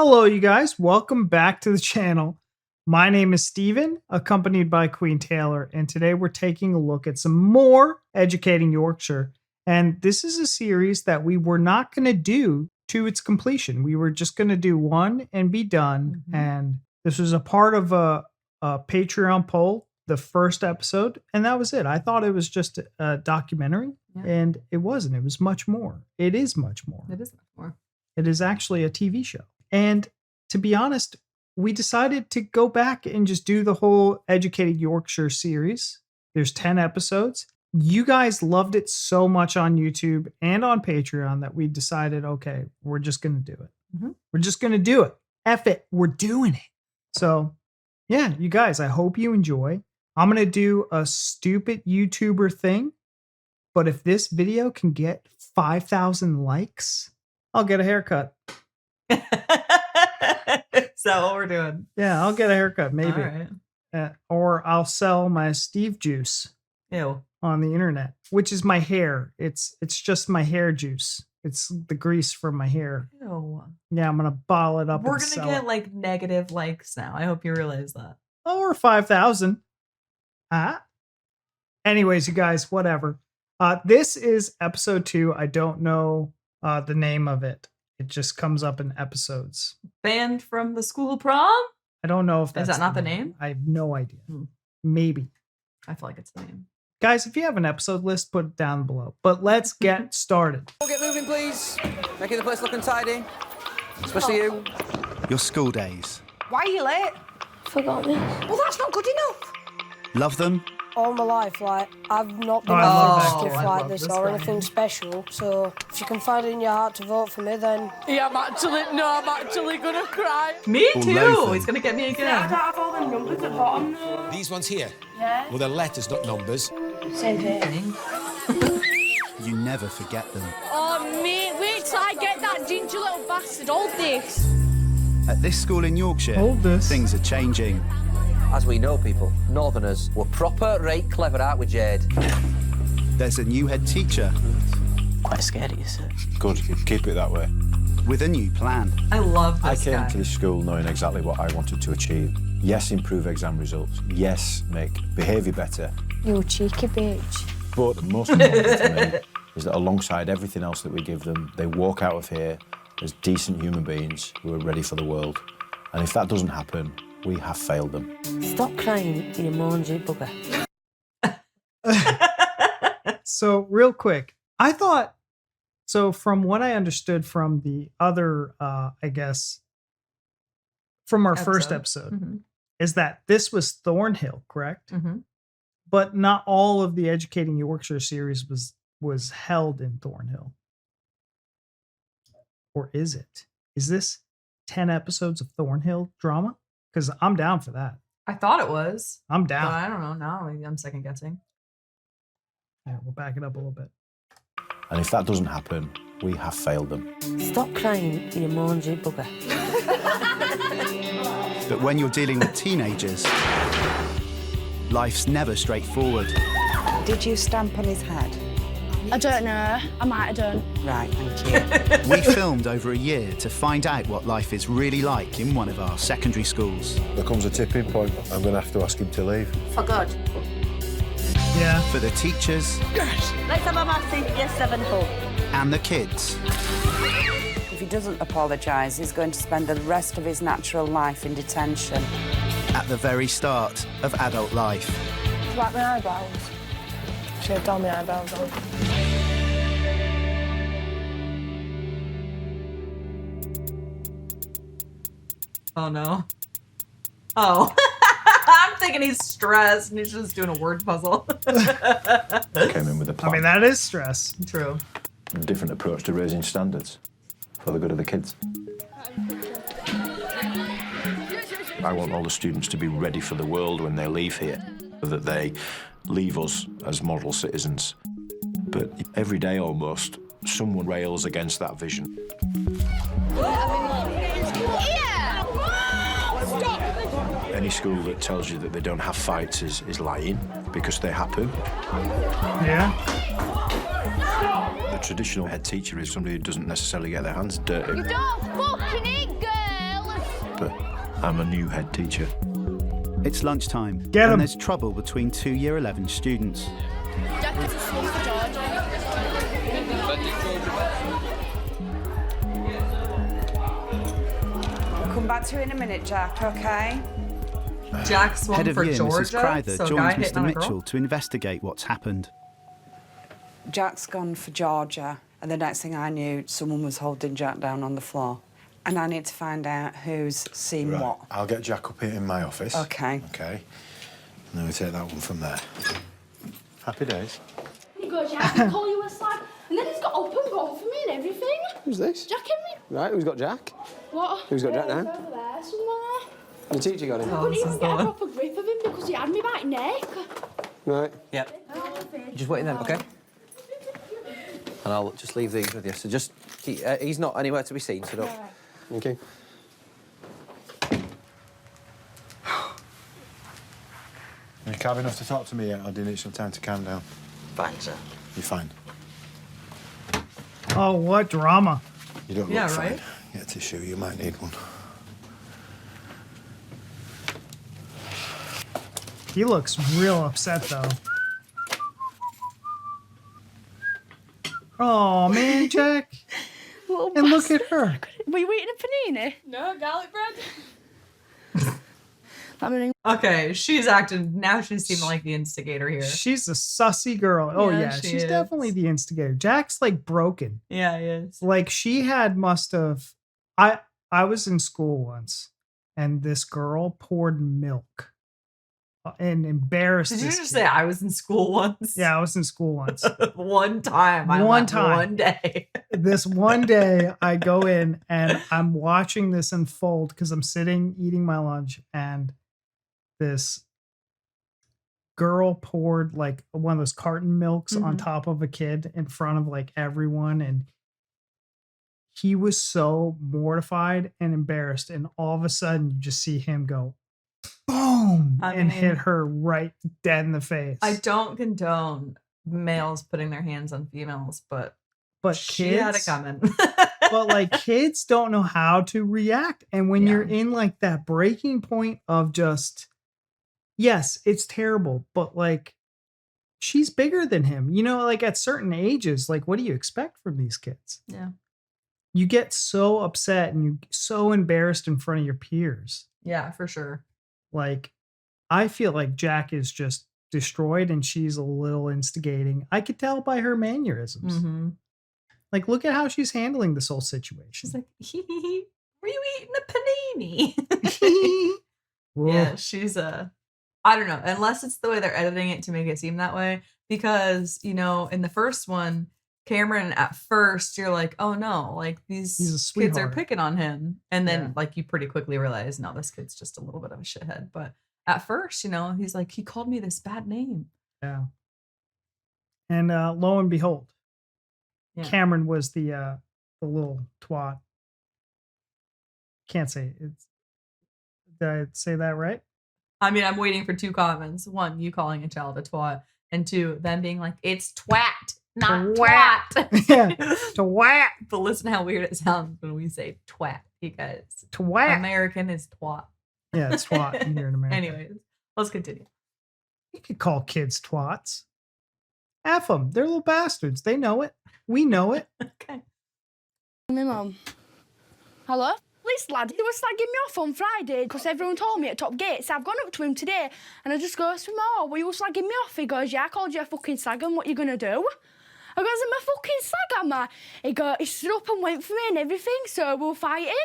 Hello, you guys. Welcome back to the channel. My name is Steven, accompanied by Queen Taylor, and today we're taking a look at some more Educating Yorkshire. And this is a series that we were not going to do to its completion. We were just going to do one and be done. And this was a part of a Patreon poll, the first episode, and that was it. I thought it was just a documentary, and it wasn't. It was much more. It is much more. It is much more. It is actually a TV show. And to be honest, we decided to go back and just do the whole Educating Yorkshire series. There's 10 episodes. You guys loved it so much on YouTube and on Patreon that we decided, okay, we're just going to do it. We're just going to do it. F it. We're doing it. So, yeah, you guys, I hope you enjoy. I'm going to do a stupid YouTuber thing. But if this video can get 5,000 likes, I'll get a haircut. Is that what we're doing? Yeah, I'll get a haircut, maybe. All right. Or I'll sell my Steve juice Ew. on the internet, which is my hair. It's just my hair juice. It's the grease from my hair. Ew. Yeah, I'm going to bottle it up We're and going to sell get it. like negative likes now. I hope you realize that. Or 5,000. Anyways, you guys, whatever. This is episode 2. I don't know the name of it. It just comes up in episodes. Banned from the school prom? I don't know if that's Is that not the name? I have no idea. Maybe. I feel like it's the name. Guys, if you have an episode list, put it down below. But let's get started. Get moving, please. Making the place look untidy. Especially you. Your school days. Why are you late? Forgot this. Well, that's not good enough. Love them? All my life, like, I've not been I love involved that in stuff kid. like love this this or guy. anything special. So if you can find it in your heart to vote for me, then Yeah, I'm actually gonna cry. Me Or too. loathing. He's going to get me I again. don't have all the numbers at the bottom though. These ones here? Yeah. Well, they're letters, not numbers. same thing. You never forget them. Oh, mate, wait till I get that ginger little bastard. Hold this. At this school in Yorkshire, Hold this. things are changing. As we know, people, Northerners were proper right clever, aren't we, Jade? There's a new head teacher Quite scary, is it? Good, keep it that way. with a new plan. I love I this came guy. to this school knowing exactly what I wanted to achieve. Yes, improve exam results. Yes, make behaviour better. You cheeky bitch. But the most important to me is that alongside everything else that we give them, they walk out of here as decent human beings who are ready for the world. And if that doesn't happen, we have failed them. Stop crying, you mangy bugger. So real quick, I thought, so from what I understood from the other, I guess, from our first episode, is that this was Thornhill, correct? But not all of the Educating Yorkshire series was held in Thornhill. Or is it? Is this 10 episodes of Thornhill drama? Because I'm down for that. I thought it was. I'm But down. I don't know. Now I'm second guessing. Yeah, we'll back it up a little bit. And if that doesn't happen, we have failed them. Stop crying, you mangy bugger. But when you're dealing with teenagers, life's never straightforward. Did you stamp on his head? I don't know. I might have done. Right, thank you. We filmed over a year to find out what life is really like in one of our secondary schools. There comes a tipping point. I'm going to have to ask him to leave. For good. Yeah. For the teachers Let's have a massive yes 7 hug. and the kids. If he doesn't apologise, he's going to spend the rest of his natural life in detention. At the very start of adult life. Like my eyebrows. Should have done my eyebrows on. Oh, no. Oh. I'm thinking he's stressed and he's just doing a word puzzle. Came in with a I plan. mean, that is stress. True. A different approach to raising standards for the good of the kids. I want all the students to be ready for the world when they leave here, that they leave us as model citizens. But every day almost, someone rails against that vision. Any school that tells you that they don't have fights is lying, because they happen. Yeah. The traditional head teacher is somebody who doesn't necessarily get their hands dirty. Don't fucking eat, girl! I'm a new head teacher. It's lunchtime, Get 'em. and there's trouble between two Year 11 students. Jack is a slum for Georgia. I'll come back to you in a minute, Jack, okay? Jack's one Head of for Year, Georgia. Mrs. Crowther, So a guy joins hitting Mr. on a Mitchell girl. to investigate what's happened. Jack's gone for Georgia, and the next thing I knew, someone was holding Jack down on the floor. And I need to find out who's seen Right, what. I'll get Jack up here in my office. Okay. Okay. And then we take that one from there. Happy days. He goes, yeah, I can call you a slag. And then he's got up and gone for me and everything. Who's this? Jack Henry. Right, who's got Jack? What? Who's got Jack now? Over there somewhere. The teacher got him. I couldn't even get a proper grip of him because he had me by the neck. Right. Yep. Just waiting then, okay? And I'll just leave these with you. So just keep, he's not anywhere to be seen, so don't. Okay. You calm enough to talk to me yet, or do you need some time to calm down? Fine, sir. You're fine. Oh, what drama. You don't Yeah, look fine. right? Get a tissue, you might need one. He looks real upset, though. Oh, man, Jack. And look at her. Were you eating a panini? No, garlic bread. Okay, she's acting. Now she's seeming like the instigator here. She's a sussy girl. Oh, Yeah, yeah. she She's is. definitely the instigator. Jack's, like, broken. Yeah, he is. Like, she must have... I was in school once, and this girl poured milk and embarrassed Did you this just kid. say I was in school once? Yeah, I was in school once. One time. One time. One day. This one day I go in and I'm watching this unfold because I'm sitting eating my lunch, and this girl poured like one of those carton milks on Mhm. top of a kid in front of like everyone, and he was so mortified and embarrassed, and all of a sudden you just see him go boom I and mean, hit her right dead in the face. I don't condone males putting their hands on females, but she had it kids- coming. but like kids don't know how to react, and when Yeah. you're in like that breaking point of just, yes, it's terrible, but like she's bigger than him, like at certain ages, like what do you expect from these kids? Yeah. You get so upset and you're so embarrassed in front of your peers. Yeah, for sure. Like I feel like Jack is just destroyed and she's a little instigating. I could tell by her mannerisms. Mm-hmm. Like, look at how she's handling this whole situation. She's like, were you eating a panini? Yeah, she's I don't know, unless it's the way they're editing it to make it seem that way. Because, in the first one, Cameron, at first, you're like, oh no, like He's these a kids are sweetheart. picking on him. And then, Yeah. like, you pretty quickly realize, no, this kid's just a little bit of a shithead. But at first, he's like, he called me this bad name. Yeah. And lo and behold, Yeah. Cameron was the little twat. Can't say it. Did I say that right? I mean, I'm waiting for two comments. One, you calling a child a twat. And two, them being like, it's twat, not Twat. twat. Yeah. Twat. But listen how weird it sounds when we say twat, because Twat. American is twat. Yeah, it's twat here in America. Anyways, let's continue. You could call kids twats. F them. They're little bastards. They know it. We know it. Okay. My mum. Hello? This lad, he was slagging me off on Friday because everyone told me at Top Gate. So I've gone up to him today and I just goes to him, oh, were you slagging me off? He goes, yeah, I called you a fucking slag, and what you gonna do? I goes, I'm a fucking slag, am I? He stood up and went for me and everything, so we're fighting.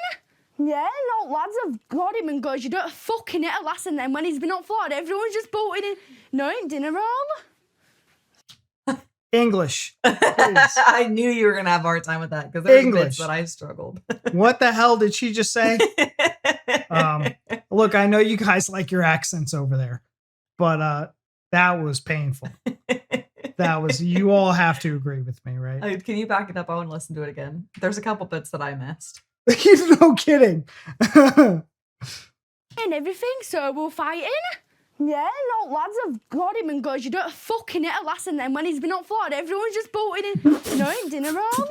Yeah, no, lads have got him and goes, you don't fucking hit a lass, and then when he's been on floor, everyone's just bolted in. No, ain't dinner roll. English. Please. I knew you were gonna have a hard time with that because there were English. bits that I struggled. What the hell did she just say? Look, I know you guys like your accents over there, but that was painful. You all have to agree with me, right? Can you back it up? I want to listen to it again. There's a couple bits that I missed. No kidding. And everything, so we're fighting. Yeah, no, lads have got him and goes, you don't fucking hit a lass, and then when he's been on floor, everyone's just bolted in. No, ain't dinner roll.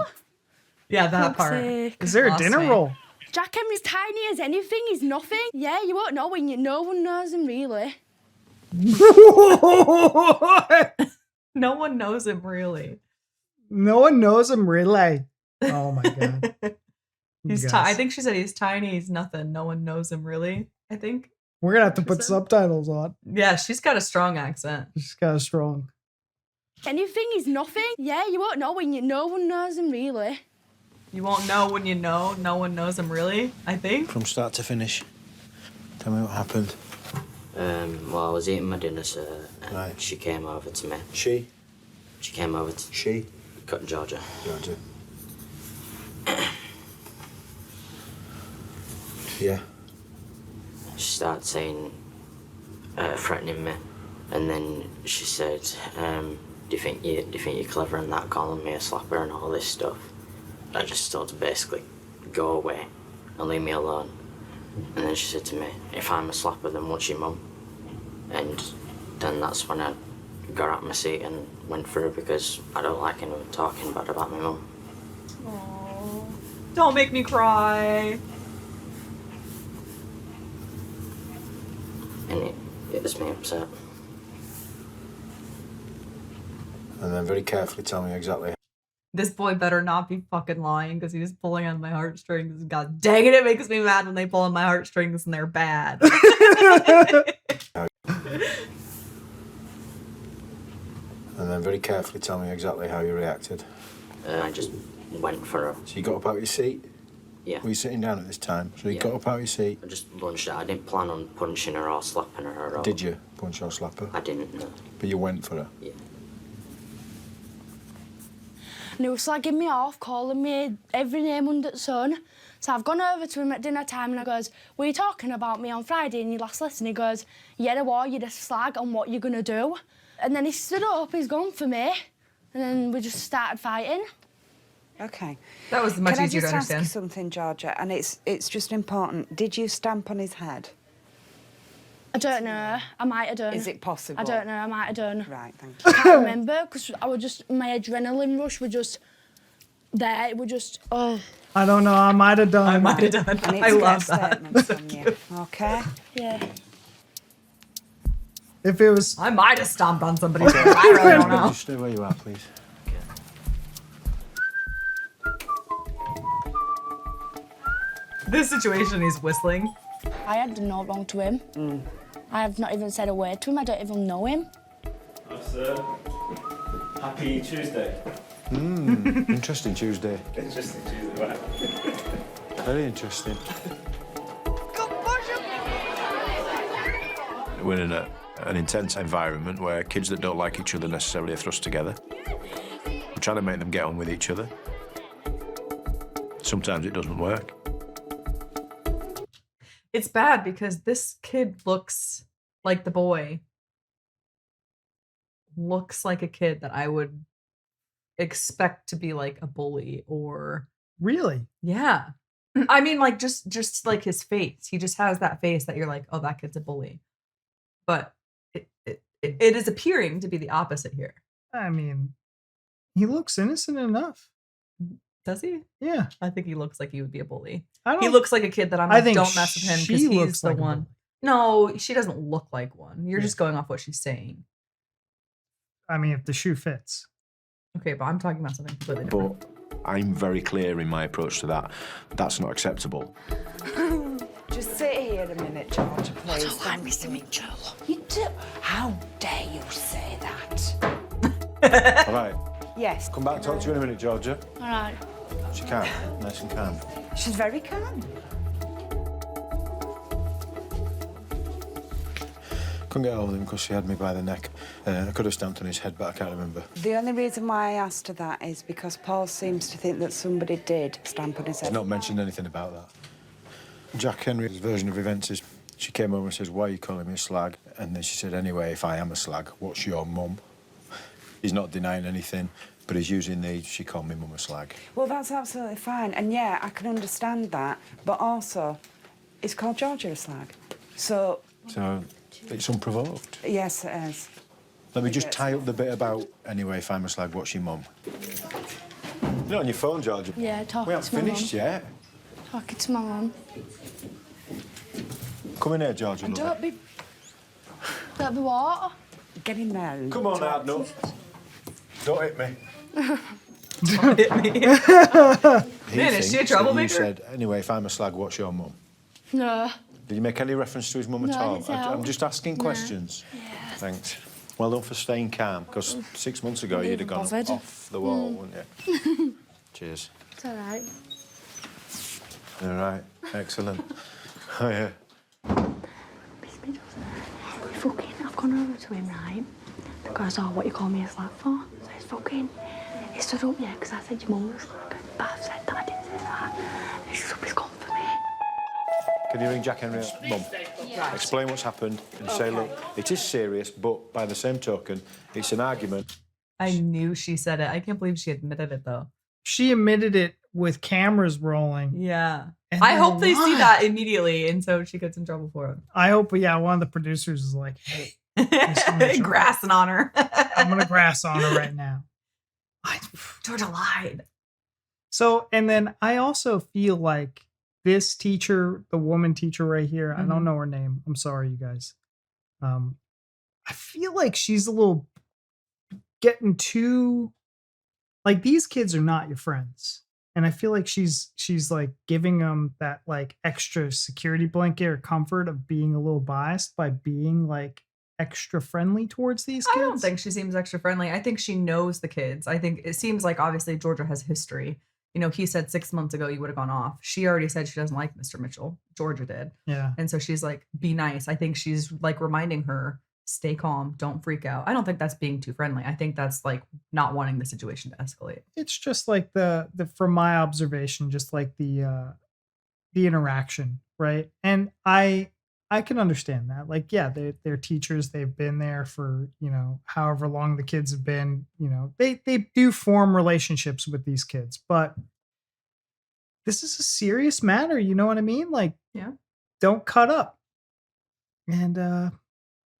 Yeah, that Fuck's part. sake. Is there a Lost dinner me. roll? Jack Henry's tiny as anything, he's nothing. Yeah, you won't know when no one knows him, really. No one knows him, really. No one knows him, really. Oh, my God. I think she said he's tiny, he's nothing. No one knows him, really, I think. We're going to have to put subtitles on. Yeah, she's got a strong accent. She's got a strong. Anything is nothing. Yeah, you won't know when no one knows him, really. You won't know when you know no one knows him, really, I think. From start to finish. Tell me what happened. Well, I was eating my dinner, sir, and Right. she came over to me. She? She came over to... She? Georgia. Georgia. Yeah. She started saying, threatening me, and then she said, do you think you're clever and that, calling me a slapper and all this stuff? I just told her basically, go away and leave me alone. And then she said to me, if I'm a slapper, then what's your mum? And then that's when I got out of my seat and went through because I don't like anyone talking bad about my mum. Aww. Don't make me cry. And it was me upset. And then very carefully tell me exactly. This boy better not be fucking lying because he was pulling on my heartstrings. God dang it, it makes me mad when they pull on my heartstrings and they're bad. And then very carefully tell me exactly how you reacted. I just went for her. So you got up out of your seat? Yeah. Were you sitting down at this time? So you got up out of your seat? I just lunged her. I didn't plan on punching her or slapping her. Or... Did you punch or slap her? I didn't, no. But you went for her? Yeah. And he was slagging me off, calling me every name under the sun. So I've gone over to him at dinner time and I goes, were you talking about me on Friday in your last lesson? He goes, yeah, I was, you're a slag, and what you gonna do? And then he stood up, he's gone for me, and then we just started fighting. Okay. That was much easier to Can I just understand. ask you something, Georgia? And it's just important. Did you stamp on his head? I don't know, I might have done. Is it possible? I don't know, I might have done. Right, thank you. I can't remember, because I was just, my adrenaline rush was just there, it was just, oh. I don't know, I might have done. I might have done. I need I to love get a that. statement from you, okay? Yeah. If it was... I might have stomped on somebody's head. I really don't know. Just stay where you are, please. This situation, he's whistling. I had done no wrong to him. I have not even said a word to him, I don't even know him. Sir, happy Tuesday. Interesting Tuesday. Interesting Tuesday, right? Very interesting. We're in an intense environment where kids that don't like each other necessarily are thrust together. We're trying to make them get on with each other. Sometimes it doesn't work. It's bad because this kid looks like the boy. Looks like a kid that I would expect to be like a bully or... Really? Yeah. I mean, like, just like his face. He just has that face that you're like, oh, that kid's a bully. But it is appearing to be the opposite here. I mean, he looks innocent enough. Does he? Yeah. I think he looks like he would be a bully. I don't, He looks like a kid that I'm I like, think don't mess with him because she he's looks the like a one. bully. No, she doesn't look like one. You're just going off what she's saying. I mean, if the shoe fits. Okay, but I'm talking about something completely different. But I'm very clear in my approach to that. That's not acceptable. Just sit here a minute, Georgia, please. I don't like Mr. Mitchell. You do? How dare you say that? All right. Yes. Come back and talk to you in a minute, Georgia. All right. She can. Nice and calm. She's very calm. Couldn't get hold of him because she had me by the neck. I could have stamped on his head, but I can't remember. The only reason why I asked her that is because Paul seems to think that somebody did stamp on his head. She's not mentioned anything about that. Jack Henry's version of events is she came over and says, why are you calling me a slag? And then she said, anyway, if I am a slag, what's your mum? He's not denying anything, but he's using she called me mum a slag. Well, that's absolutely fine. And yeah, I can understand that. But also, it's called Georgia a slag. So it's unprovoked. yes, it is. Let me just tie up the bit about, anyway, if I'm a slag, what's your mum? You're not on your phone, Georgia. Yeah, talk We haven't to my finished mum. yet. Talk it to my mum. Come in here, George. And don't be what? Get in there. And Come on, hard nut. Don't hit me. Don't hit me. Man, is she a troublemaker? You said, anyway, if I'm a slag, what's your mum? No. Did you make any reference to his mum at No, I all? didn't say how. I'm just asking questions. Yeah. Thanks. Well done for staying calm, because 6 months ago you'd have gone bothered. off the wall, wouldn't you? Cheers. It's all right. All right. Excellent. Oh, yeah. I've gone over to him, right? Because, what you call me a slag for? So he stood up, yeah, because I said your mum was slag. But I've said that, I didn't say that. He stood up, he's gone for me. Can you ring Jack Henry's mum? Yeah. Explain what's happened and say, look, it is serious, but by the same token, it's an argument. I knew she said it. I can't believe she admitted it, though. She admitted it with cameras rolling. Yeah. And I then hope they see lied. that immediately, and so she gets in trouble for it. I hope, yeah, one of the producers is like, hey, Grassing on her. I'm going to grass on her right now. Georgia lied. So, and then I also feel like this teacher, the woman teacher right here, I don't know her name. I'm sorry, you guys. I feel like she's a little getting too, like, these kids are not your friends. And I feel like she's like giving them that like extra security blanket or comfort of being a little biased by being like extra friendly towards these kids. I don't think she seems extra friendly. I think she knows the kids. I think it seems like obviously Georgia has history. You know, he said 6 months ago you would have gone off. She already said she doesn't like Mr. Mitchell. Georgia did. Yeah. And so she's like, be nice. I think she's like reminding her, stay calm, don't freak out. I don't think that's being too friendly. I think that's like not wanting the situation to escalate. It's just like the from my observation, just like the interaction, right? And I can understand that. Like, yeah, they're teachers. They've been there for, you know, however long the kids have been, you know, they do form relationships with these kids, but this is a serious matter. You know what I mean? Like, yeah, don't cut up. And,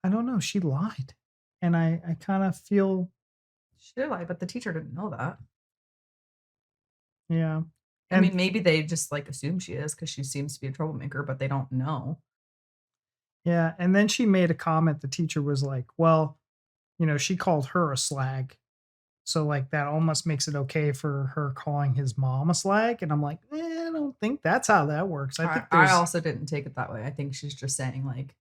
I don't know. She lied. And I kind of feel. She did lie, but the teacher didn't know that. Yeah. I mean, maybe they just like assume she is because she seems to be a troublemaker, but they don't know. Yeah. And then she made a comment. The teacher was like, well, you know, she called her a slag. So like that almost makes it okay for her calling his mom a slag. And I'm like, I don't think that's how that works. I also didn't take it that way. I think she's just saying like,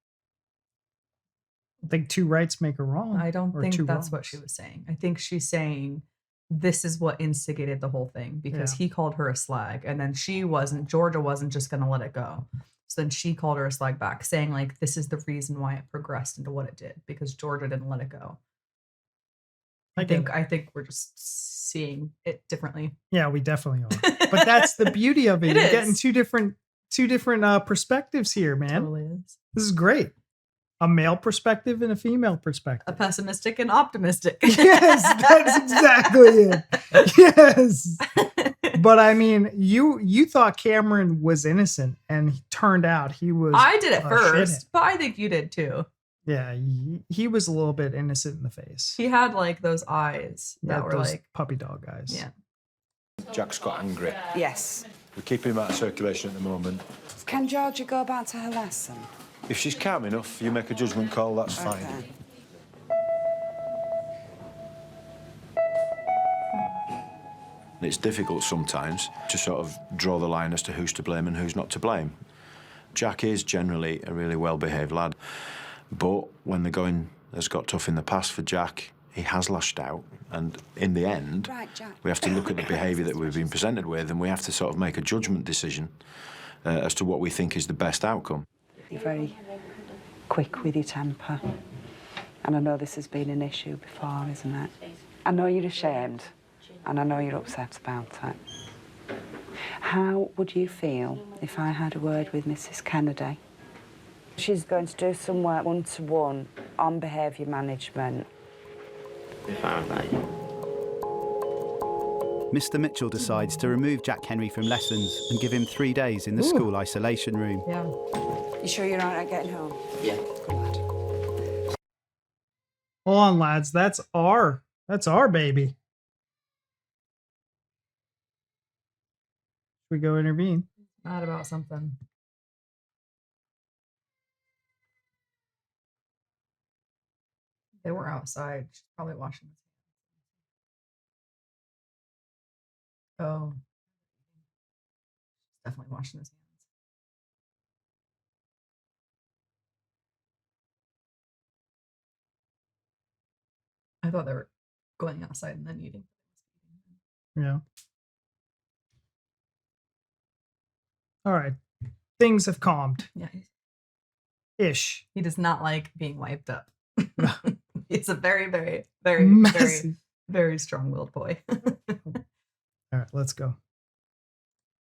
I think two rights make a wrong. I don't think that's wrongs. what she was saying. I think she's saying this is what instigated the whole thing because he called her a slag and then Georgia wasn't just going to let it go. So then she called her a slag back saying like, this is the reason why it progressed into what it did because Georgia didn't let it go. I think we're just seeing it differently. Yeah, we definitely are. But that's the beauty of it. You're getting two different perspectives here, man. Totally is. This is great. A male perspective and a female perspective. A pessimistic and optimistic. Yes, that's exactly it. Yes. But I mean, you thought Cameron was innocent, and he turned out he was. I did at first, shithead. but I think you did too. Yeah, he was a little bit innocent in the face. He had like those eyes that were those like puppy dog eyes. Yeah. Jack's got angry. Yes. We're keeping him out of circulation at the moment. Can Georgia go back to her lesson? If she's calm enough, you make a judgment call, that's fine. It's difficult sometimes to sort of draw the line as to who's to blame and who's not to blame. Jack is generally a really well-behaved lad, but when the going has got tough in the past for Jack, he has lashed out, and in the end, we have to look at the behaviour that we've been presented with, and we have to sort of make a judgment decision as to what we think is the best outcome. You're very quick with your temper, and I know this has been an issue before, isn't it? I know you're ashamed, and I know you're upset about it. How would you feel if I had a word with Mrs. Kennedy? She's going to do some work one-to-one on behaviour management. Be fine with that, yeah. Mr. Mitchell decides to remove Jack Henry from lessons and give him 3 days in the school isolation room. Yeah. You sure you're all right getting home? Yeah. Good lad. Hold on, lads. That's our baby. We go intervene. Mad about something. They were outside. She's probably washing his hands. Oh. She's definitely washing his hands. I thought they were going outside and then eating. Yeah. All right. Things have calmed. Yeah. Ish. He does not like being wiped up. It's a very, very, very, Messy. very strong-willed boy. All right, let's go.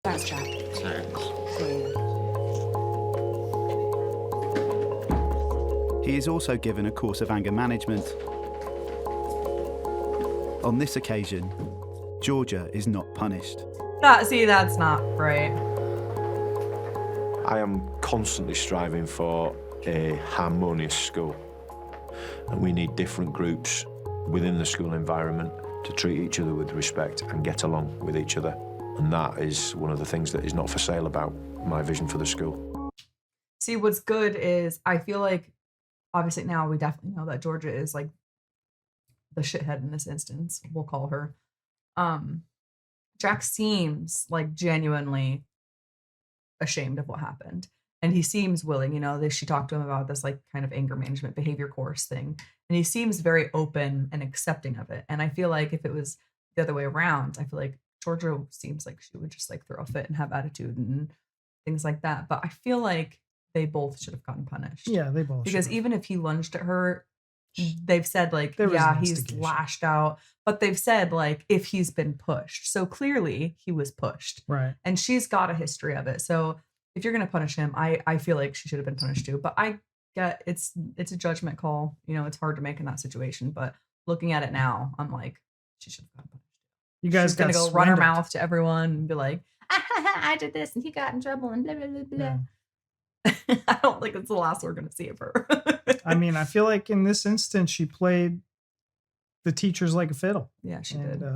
Thanks, Jack. He is also given a course of anger management. On this occasion, Georgia is not punished. See, that's not right. I am constantly striving for a harmonious school. And we need different groups within the school environment to treat each other with respect and get along with each other. And that is one of the things that is not for sale about my vision for the school. See, what's good is I feel like, obviously now we definitely know that Georgia is like the shithead in this instance, we'll call her. Jack seems like genuinely ashamed of what happened. And he seems willing, you know, she talked to him about this like kind of anger management behavior course thing. And he seems very open and accepting of it. And I feel like if it was the other way around, I feel like Georgia seems like she would just like throw a fit and have attitude and things like that. But I feel like they both should have gotten punished. Yeah, they both Because should've. even if he lunged at her, they've said like, There was yeah, an he's instigation. lashed out. But they've said like, if he's been pushed. So clearly he was pushed. Right. And she's got a history of it. So if you're going to punish him, I feel like she should have been punished too. But I get it's a judgment call. You know, it's hard to make in that situation. But looking at it now, I'm like, she should have gotten punished. You guys She's gonna got go run her swindled. mouth to everyone and be like, I did this and he got in trouble and blah, blah, blah, blah. Yeah. I don't think it's the last we're going to see of her. I mean, I feel like in this instance, she played the teachers like a fiddle. Yeah, she And, did.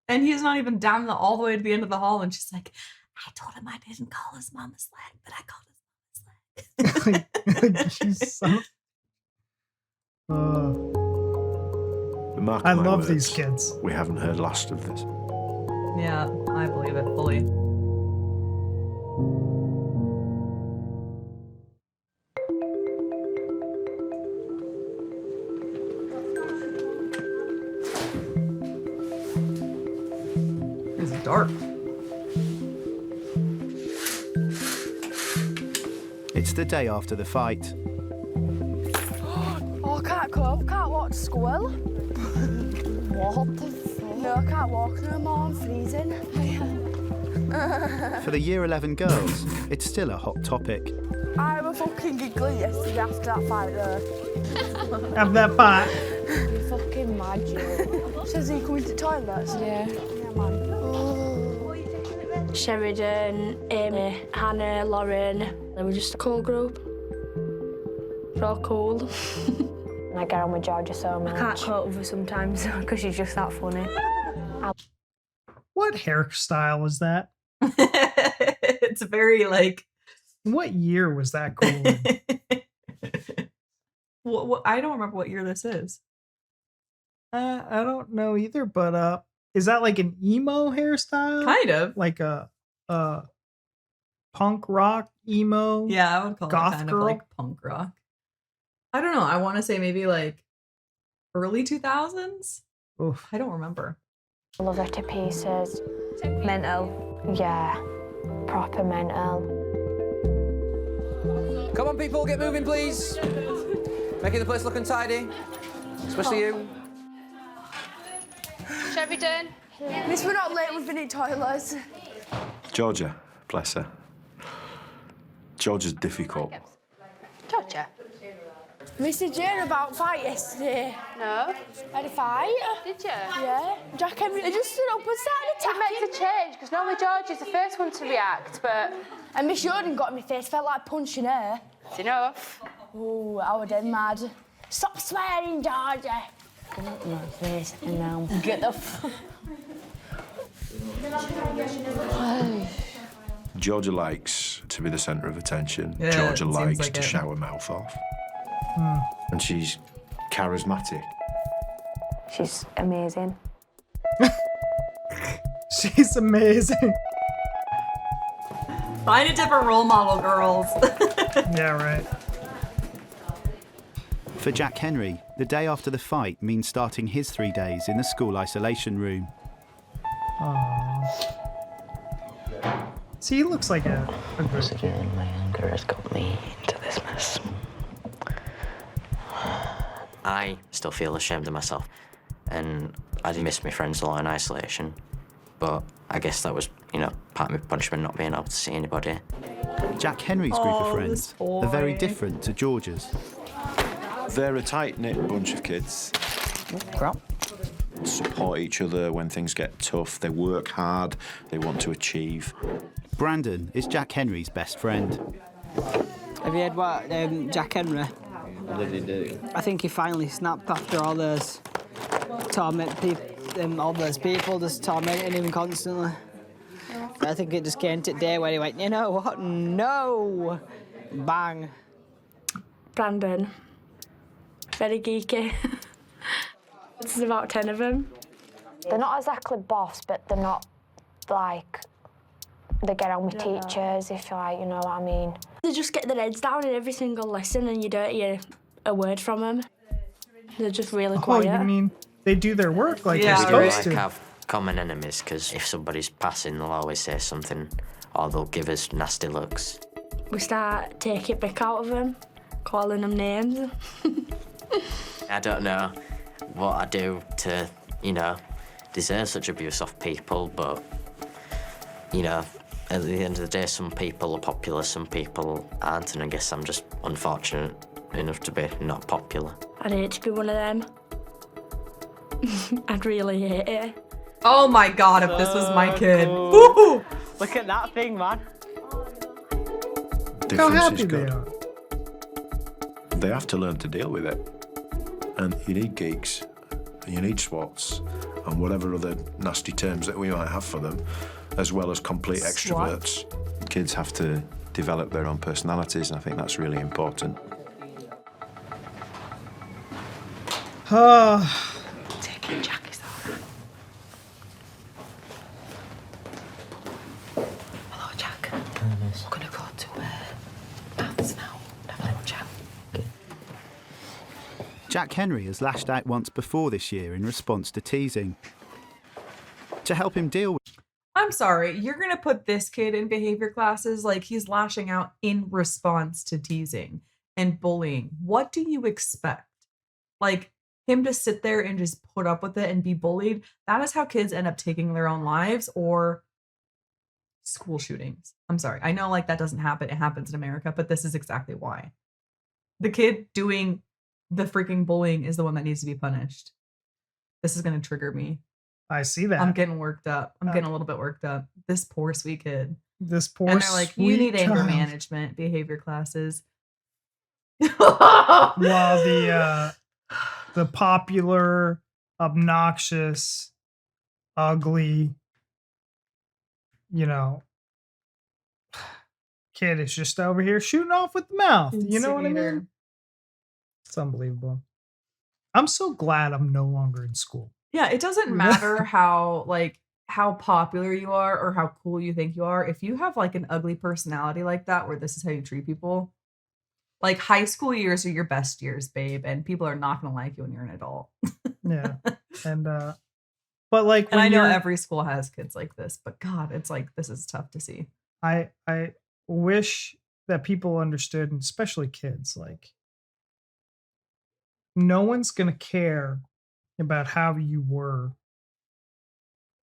And he's not even down all the way to the end of the hall. And she's like, I told him I didn't call his mom a slag, but I called his mom a slag. You son of- But mark I my love words, these kids. We haven't heard last of this. Yeah, I believe it fully. It's dark. It's the day after the fight. Oh, I can't cope, can't walk to school. What the fuck? No, I can't walk no more, I'm freezing. For the Year 11 girls, it's still a hot topic. I was fucking giggling yesterday after that fight though. Have that fight. You're fucking mad, you. Says he coming to toilets? Yeah. Yeah, man. Sheridan, Amy, Hannah, Lauren. They were just a cool group. They're all cool. I get on with Georgia so much. I can't cope with her sometimes because she's just that funny. What hairstyle is that? It's very like. What year was that cool in? What, I don't remember what year this is. I don't know either, but is that like an emo hairstyle? Kind of. Like a punk rock emo? Yeah, I would call goth it kind girl? of like punk rock. I don't know. I want to say maybe like early 2000s. Oof. I don't remember. I love her to pieces. Mental. Yeah, proper mental. Come on, people, get moving, please. Making the place look untidy. Especially you. Sheridan. Miss, we're not late, we've been in toilets. Georgia, bless her. Georgia's difficult. Georgia. Mr. Jane about fight yesterday. No. Had a fight. Did you? Yeah. Jack Henry just stood up and started It attacking. makes a change, because normally George is the first one to react, but... And Miss Jordan got in my face, felt like punching her. It's enough. Oh, I was dead mad. Stop swearing, Georgia. Get up my face and now get the Georgia likes to be the centre of attention. Yeah, Georgia it seems likes like to it. shout her mouth off. Hmm. And she's charismatic. She's amazing. She's amazing. Find a different role model, girls. Yeah, right. For Jack Henry, the day after the fight means starting his 3 days in the school isolation room. Aww. See, he looks like a good kid. My anger has got me into this mess. I still feel ashamed of myself, and I did miss my friends a lot in isolation, but I guess that was, part of my punishment not being able to see anybody. Jack Henry's group of friends are very different to George's. They're a tight-knit bunch of kids. Crap. Support each other when things get tough. They work hard. They want to achieve. Brandon is Jack Henry's best friend. Have you heard what Jack Henry? What did he do? I think he finally snapped after all those all those people just tormenting him constantly. I think it just came to the day where he went, you know what? No! Bang. Brandon. Very geeky. There's about 10 of them. They're not exactly boss, but they're not like they get on with teachers, if you know what I mean. They just get their heads down in every single lesson and you don't hear a word from them. They're just really quiet. Oh, you mean they do their work like Yeah, they're we supposed to? have common enemies, because if somebody's passing, they'll always say something, or they'll give us nasty looks. We start taking pick out of them, calling them names. I don't know what I do to, deserve such abuse off people, but, at the end of the day, some people are popular, some people aren't, and I guess I'm just unfortunate enough to be not popular. I'd hate to be one of them. I'd really hate it. Oh my god, if this was my kid. Cool. Woo! Look at that thing, man. How Difference happy is they good. are. They have to learn to deal with it. And you need geeks, and you need swats, and whatever other nasty terms that we might have for them, as well as complete extroverts. Kids have to develop their own personalities, and I think that's really important. Taking Jackie's out. Hello, Jack. We're going to go to Maths now. Have a little chat. Jack Henry has lashed out once before this year in response to teasing. To help him deal with I'm sorry, you're gonna put this kid in behavior classes like he's lashing out in response to teasing and bullying. What do you expect? Like him to sit there and just put up with it and be bullied? That is how kids end up taking their own lives or school shootings. I'm sorry. I know like that doesn't happen. It happens in America, but this is exactly why. The kid doing the freaking bullying is the one that needs to be punished. This is gonna trigger me. I see that. I'm getting worked up. I'm getting a little bit worked up. This poor sweet kid. This poor And they're like, you sweet need anger child. management, behavior classes. While the popular, obnoxious, ugly, kid is just over here shooting off with the mouth. You know what I Instigator. mean? It's unbelievable. I'm so glad I'm no longer in school. Yeah, it doesn't matter how popular you are or how cool you think you are. If you have like an ugly personality like that, where this is how you treat people, like high school years are your best years, babe, and people are not gonna like you when you're an adult. Yeah. And but like And I know you're- every school has kids like this, but God, it's like this is tough to see. I wish that people understood, and especially kids, like no one's gonna care about how you were,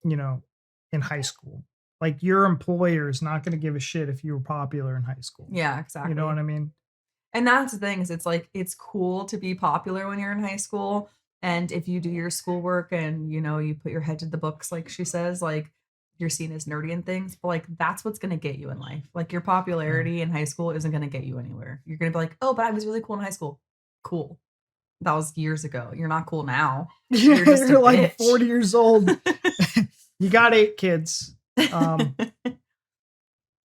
in high school. Like your employer is not gonna give a shit if you were popular in high school. Yeah, exactly. You know what I mean? And that's the thing is it's like it's cool to be popular when you're in high school. And if you do your schoolwork and you put your head to the books, like she says, like you're seen as nerdy and things, but like that's what's gonna get you in life. Like your popularity in high school isn't gonna get you anywhere. You're gonna be like, oh, but I was really cool in high school. Cool. That was years ago. You're not cool now. You're, just a like bitch. 40 years old. You got 8 kids. Get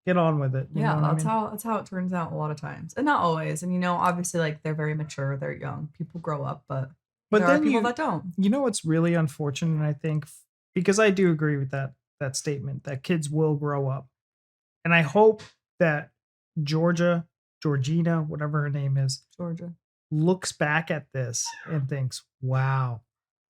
get on with it. You know Yeah, what I that's mean? how it turns out a lot of times, and not always. And obviously, like they're very mature, they're young. People grow up, but But there are then people that don't. you know what's really unfortunate, I think, because I do agree with that statement that kids will grow up. And I hope that Georgina, whatever her name is, Georgia, looks back at this and thinks, wow,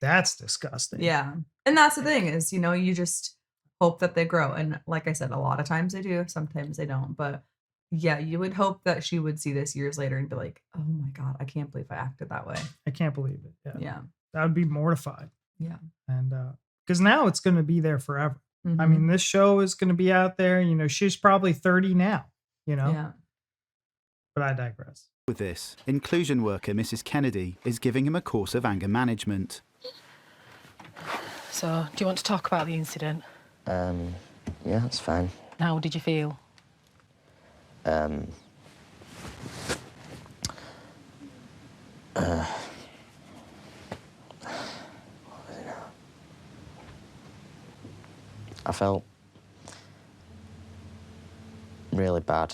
that's disgusting. Yeah, and that's the thing is, you just hope that they grow, and like I said, a lot of times they do, sometimes they don't. But yeah, you would hope that she would see this years later and be like, "Oh my god, I can't believe I acted that way." I can't believe it. Yeah. Yeah. That would be mortified. Yeah. And because now it's going to be there forever. I Mhm. mean, this show is going to be out there. She's probably 30 now, Yeah. But I digress. With this, inclusion worker Mrs. Kennedy is giving him a course of anger management. So, do you want to talk about the incident? Yeah, that's fine. How did you feel? I felt really bad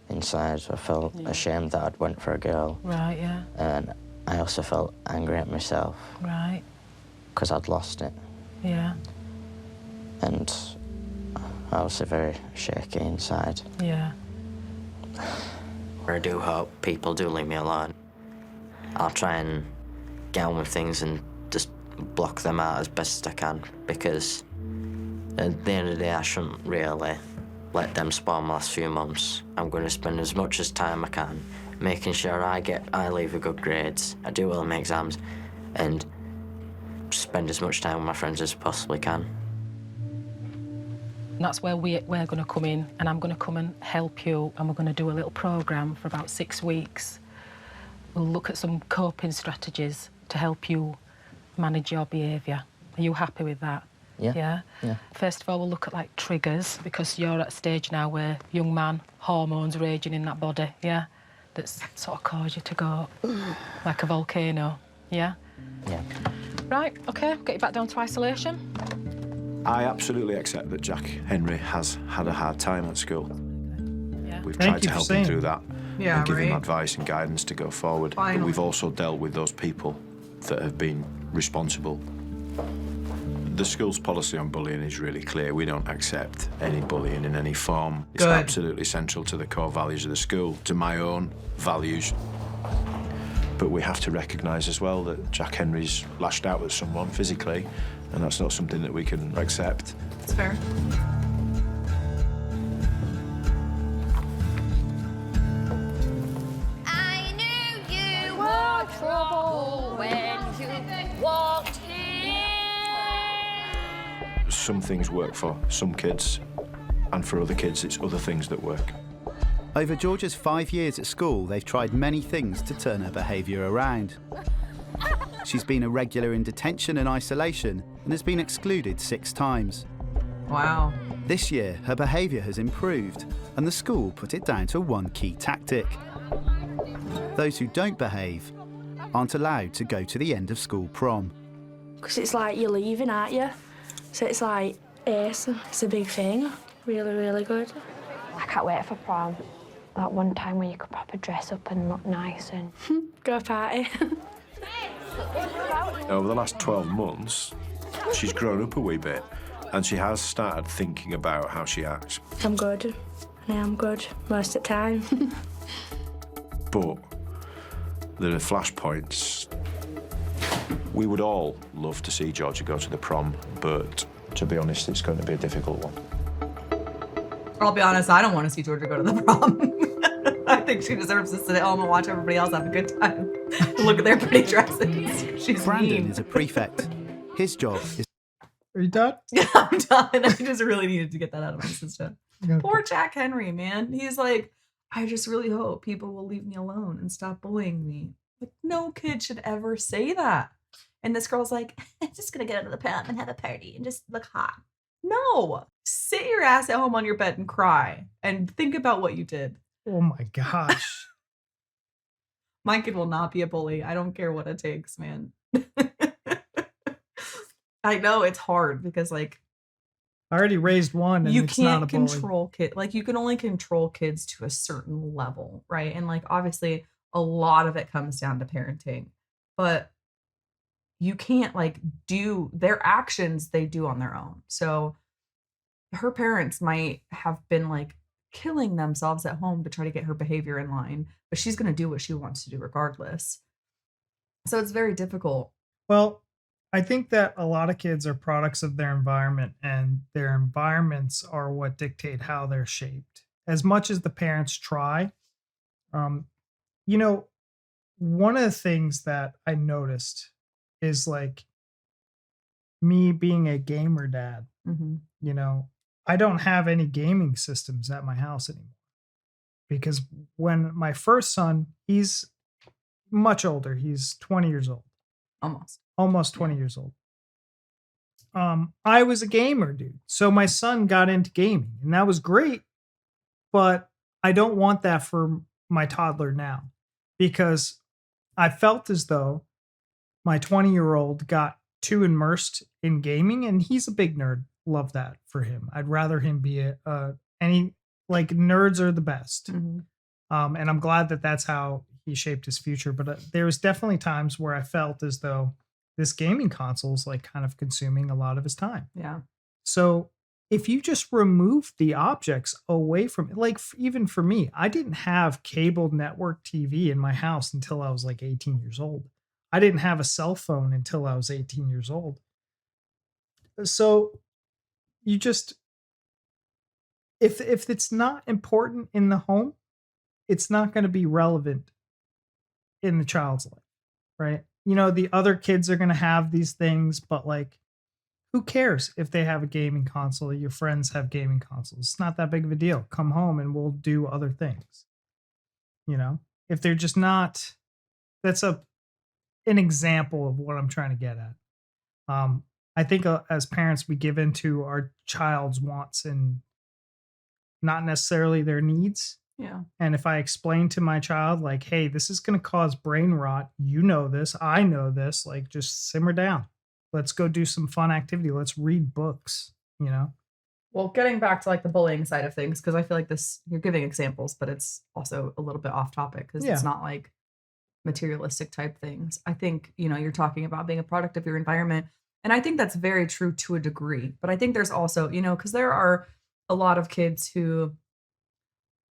inside. I felt ashamed that I'd went for a girl. Right, yeah. And I also felt angry at myself. Right. Because I'd lost it. Yeah. And I was very shaky inside. Yeah. I do hope people do leave me alone. I'll try and get on with things and just block them out as best I can, because at the end of the day, I shouldn't really let them spoil my last few months. I'm going to spend as much as time I can making sure I leave with good grades, I do well in my exams, and spend as much time with my friends as I possibly can. And that's where we're going to come in, and I'm going to come and help you, and we're going to do a little programme for about 6 weeks. We'll look at some coping strategies to help you manage your behaviour. Are you happy with that? Yeah. Yeah? Yeah. First of all, we'll look at, like, triggers, because you're at a stage now where young man, hormones raging in that body, yeah? That's sort of caused you to go like a volcano, yeah? Yeah. Right, OK, get you back down to isolation. I absolutely accept that Jack Henry has had a hard time at school. Yeah. We've Thank tried you to for help saying him through that Yeah, and give him right. advice and guidance to go forward. But Finally. we've also dealt with those people that have been responsible. The school's policy on bullying is really clear. We don't accept any bullying in any form. It's Good. absolutely central to the core values of the school, to my own values. But we have to recognise as well that Jack Henry's lashed out at someone physically, and that's not something that we can accept. It's fair. I knew you were trouble when you walked in. Some things work for some kids, and for other kids, it's other things that work. Over Georgia's 5 years at school, they've tried many things to turn her behaviour around. She's been a regular in detention and isolation and has been excluded 6 times. Wow. This year, her behaviour has improved, and the school put it down to one key tactic. Those who don't behave aren't allowed to go to the end of school prom. Because it's like you're leaving, aren't you? So it's like, it's a big thing. Really, really good. I can't wait for prom. That one time where you could proper dress up and look nice and... Go party. Over the last 12 months, she's grown up a wee bit, and she has started thinking about how she acts. I'm good. I am good most of the time. But there are flashpoints. We would all love to see Georgia go to the prom, but to be honest, it's going to be a difficult one. I'll be honest, I don't want to see Georgia go to the prom. I think she deserves to sit at home and watch everybody else have a good time. Look at their pretty dresses. She's Brandon mean. is a prefect. His job is... Are you done? Yeah, I'm done. I just really needed to get that out of my system. Okay. Poor Jack Henry, man. He's like, I just really hope people will leave me alone and stop bullying me. Like, no kid should ever say that. And this girl's like, I'm just gonna get out of the prom and have a party and just look hot. No, sit your ass at home on your bed and cry and think about what you did. Oh my gosh. My kid will not be a bully. I don't care what it takes, man. I know it's hard because, like, I already raised one, and you it's not a can't bully. control like you can only control kids to a certain level, right? And like obviously a lot of it comes down to parenting, but you can't like do their actions they do on their own. So her parents might have been like killing themselves at home to try to get her behavior in line, but she's going to do what she wants to do regardless. So it's very difficult. Well, I think that a lot of kids are products of their environment, and their environments are what dictate how they're shaped. As much as the parents try, um, you know, one of the things that I noticed is like me being a gamer dad, Mhm. you know, I don't have any gaming systems at my house anymore because when my first son, he's much older, he's 20 years old, almost 20 years old. I was a gamer, dude. So my son got into gaming, and that was great, but I don't want that for my toddler now because I felt as though my 20-year-old got too immersed in gaming, and he's a big nerd. Love that for him. I'd rather him be any like nerds are the best. Mhm. And I'm glad that that's how he shaped his future. But there was definitely times where I felt as though this gaming console is like kind of consuming a lot of his time. Yeah. So if you just remove the objects away from it, like even for me, I didn't have cable network TV in my house until I was like 18 years old. I didn't have a cell phone until I was 18 years old. So you just if it's not important in the home, it's not going to be relevant in the child's life, right? You know, the other kids are going to have these things, but like who cares if they have a gaming console? Your friends have gaming consoles. It's not that big of a deal. Come home and we'll do other things. You know, if they're just not, that's an example of what I'm trying to get at. I think as parents, we give into our child's wants and not necessarily their needs. Yeah. And if I explain to my child, like, hey, this is going to cause brain rot, you know this, I know this, like, just simmer down. Let's go do some fun activity. Let's read books, you know? Well, getting back to like the bullying side of things, because I feel like this, you're giving examples, but it's also a little bit off topic because Yeah. it's not like materialistic type things. I think, you know, you're talking about being a product of your environment. And I think that's very true to a degree. But I think there's also, you know, because there are a lot of kids who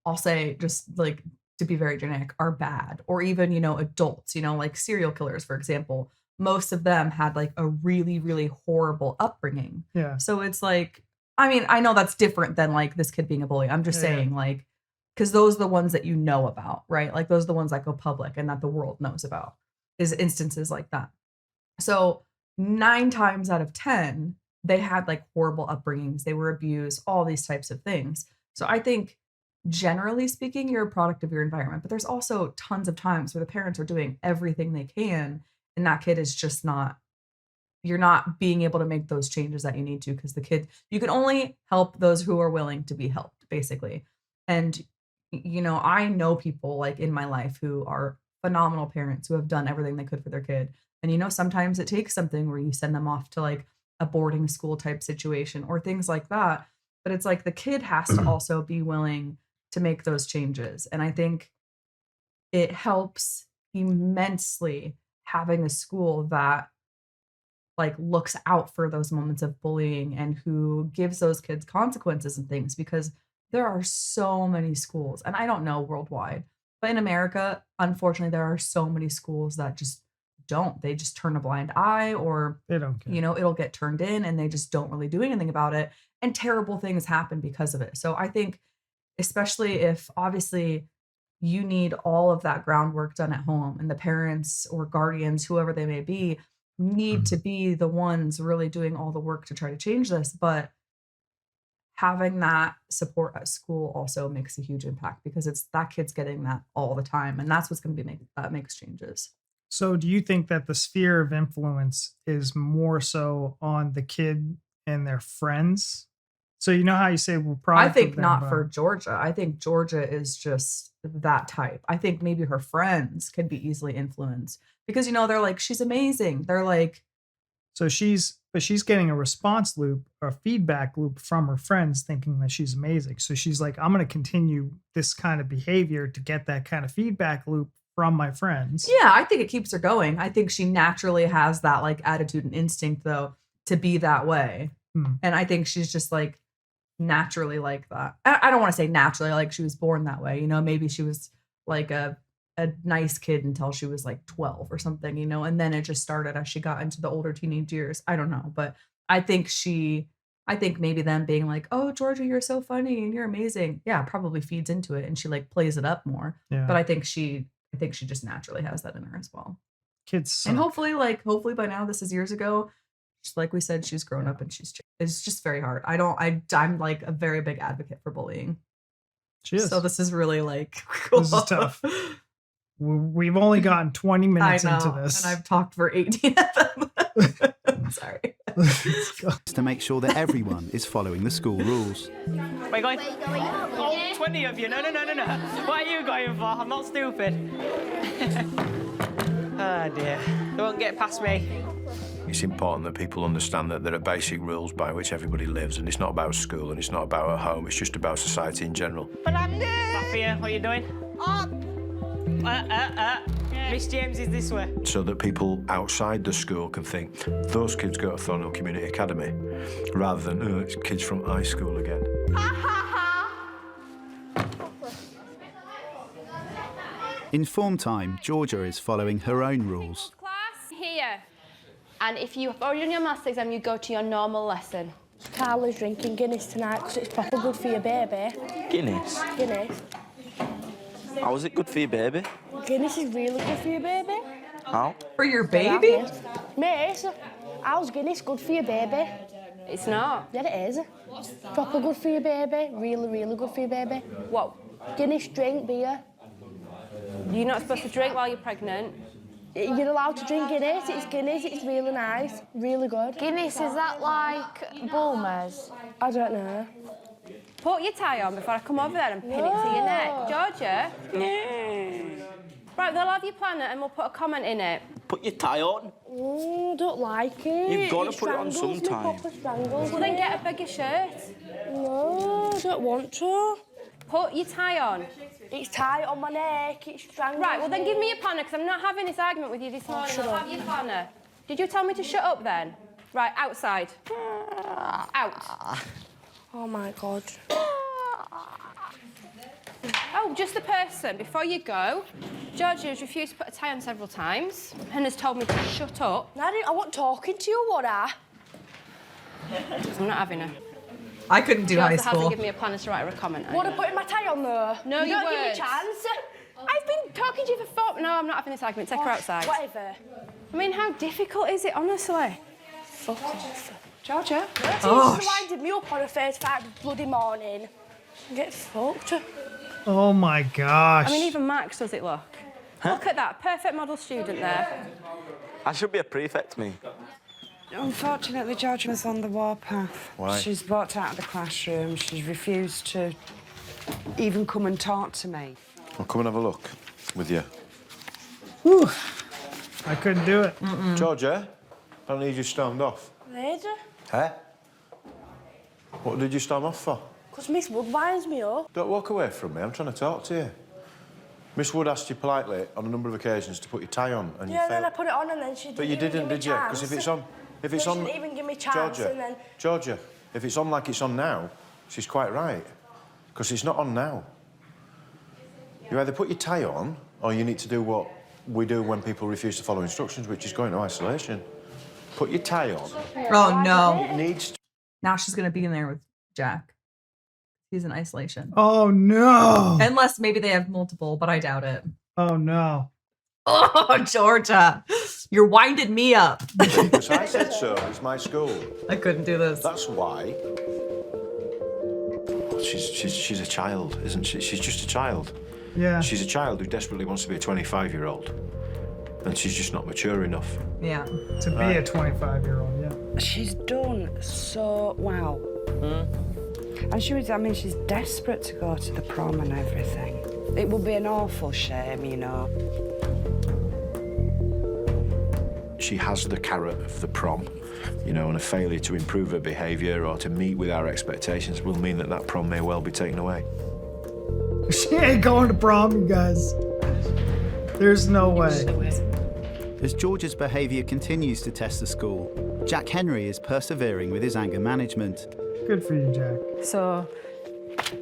I'll say just like to be very generic are bad, or even, you know, adults, you know, like serial killers, for example. Most of them had like a really, really horrible upbringing. Yeah. So it's like, I mean, I know that's different than like this kid being a bully. I'm just Yeah. saying, like, because those are the ones that you know about, right? Like those are the ones that go public and that the world knows about, is instances like that. So 9 times out of 10, they had like horrible upbringings. They were abused, all these types of things. So I think generally speaking, you're a product of your environment, but there's also tons of times where the parents are doing everything they can and that kid is just not, you're not being able to make those changes that you need to, because the kid, you can only help those who are willing to be helped, basically. And you know, I know people like in my life who are phenomenal parents who have done everything they could for their kid. And you know, sometimes it takes something where you send them off to like a boarding school type situation or things like that. But it's like the kid has to also be willing to make those changes. And I think it helps immensely having a school that like looks out for those moments of bullying and who gives those kids consequences and things, because there are so many schools, and I don't know worldwide, but in America, unfortunately, there are so many schools that just don't. They just turn a blind eye, or They don't care. you know, it'll get turned in and they just don't really do anything about it. And terrible things happen because of it. So I think, especially if obviously you need all of that groundwork done at home, and the parents or guardians, whoever they may be, need to be the ones really doing all the work to try to change this. But having that support at school also makes a huge impact, because it's that kid's getting that all the time, and that's what's going to be that makes changes. So do you think that the sphere of influence is more so on the kid and their friends? So you know how you say we're I product of think their not for environment. Georgia. I think Georgia is just that type. I think maybe her friends could be easily influenced because, you know, they're like, she's amazing. They're like, So she's but she's getting a response loop, a feedback loop from her friends thinking that she's amazing. So she's like, I'm going to continue this kind of behavior to get that kind of feedback loop from my friends. Yeah, I think it keeps her going. I think she naturally has that like attitude and instinct though to be that way. And I think she's just like naturally like that. I don't want to say naturally, like she was born that way, you know, maybe she was like a nice kid until she was like 12 or something, you know, and then it just started as she got into the older teenage years. I don't know, but I think maybe them being like, oh, Georgia, you're so funny and you're amazing. Yeah, probably feeds into it and she like plays it up more. Yeah. But I think she just naturally has that in her as well. Kids suck. And hopefully by now, this is years ago, just like we said, she's grown up and she's changed. It's just very hard. I'm like a very big advocate for bullying. She is. So this is really like cool. This is tough. We've only gotten 20 minutes into this. And I've talked for 18 of them. Sorry. To make sure that everyone is following the school rules. Where are you going? Oh, 20 of you. No. What are you going for? I'm not stupid. Oh, dear. They won't get past me. It's important that people understand that there are basic rules by which everybody lives, and it's not about school and it's not about at home, it's just about society in general. Sophia, what are you doing? Miss James is this way. So that people outside the school can think, those kids go to Thornhill Community Academy, rather than, oh, it's kids from high school again. In form time, Georgia is following her own rules. Class, here. And if you've already done your maths exam, you go to your normal lesson. Carla's drinking Guinness tonight because it's proper good for your baby. Guinness? Guinness. How is it good for your baby? Guinness is really good for your baby. How? For your baby? Mate, how's Guinness good for your baby? It's not. Yeah, it is. Proper good for your baby. Really, really good for your baby. What? Guinness drink beer. You're not supposed to drink while you're pregnant. You're allowed to drink Guinness. It's Guinness. It's really nice. Really good. Guinness, is that like Bulmers? I don't know. Put your tie on before I come over there and pin it to your neck. Georgia? Right, they'll have your planner and we'll put a comment in it. Put your tie on. Don't like it. You've got to put it on sometime. Well, then get a bigger shirt. No, I don't want to. Put your tie on. It's tight on my neck. It strangles. Right, well then give me your planner because I'm not having this argument with you this morning. I'll have your planner. Did you tell me to shut up then? Right, outside. Out. Oh my God. Oh, just a person. Before you go, Georgia has refused to put a tie on several times and has told me to shut up. I wasn't talking to you, what I? I'm not having her. I couldn't do high Georgia school. hasn't given me a planner to write her a comment. What, I'm putting my tie on though? No, you don't give me a weren't. chance. I've been talking to you for 4... No, I'm not having this argument. Take her outside. Whatever. I mean, how difficult is it, honestly? Fuck off. Georgia? Oh, she winded me up on a first Friday bloody morning. Get fucked. Oh my gosh. I mean, even Max does it look. Look at that, perfect model student there. I should be a prefect, me. Unfortunately, Georgia was on the warpath. Why? She's walked out of the classroom. She's refused to even come and talk to me. I'll come and have a look with you. Whew. I couldn't do it. Georgia, I need you stormed off. Later. Huh? What did you storm off for? Because Miss Wood winds me up. Don't walk away from me. I'm trying to talk to you. Miss Wood asked you politely on a number of occasions to put your tie on, and you Yeah, failed. then I put it on and then she didn't But you even didn't, give me did you? Because if it's on, She didn't even give me a chance, Georgia, and then... Georgia, if it's on like it's on now, she's quite right. Because it's not on now. You either put your tie on, or you need to do what we do when people refuse to follow instructions, which is go into isolation. Put your tie on. Oh, no. It needs to... Now she's going to be in there with Jack. He's in isolation. Oh, no. Unless maybe they have multiple, but I doubt it. Oh, no. Oh, Georgia. You're winding me up. Because I said so. It's my school. I couldn't do this. That's why. She's a child, isn't she? She's just a child. Yeah. She's a child who desperately wants to be a 25-year-old. And she's just not mature enough. Yeah. To be a 25-year-old, yeah. She's done so well. And she's desperate to go to the prom and everything. It would be an awful shame, you know. she has the carrot of the prom, you know, and a failure to improve her behaviour or to meet with our expectations will mean that that prom may well be taken away. She ain't going to prom, you guys. There's no way. As George's behaviour continues to test the school, Jack Henry is persevering with his anger management. Good for you, Jack. So,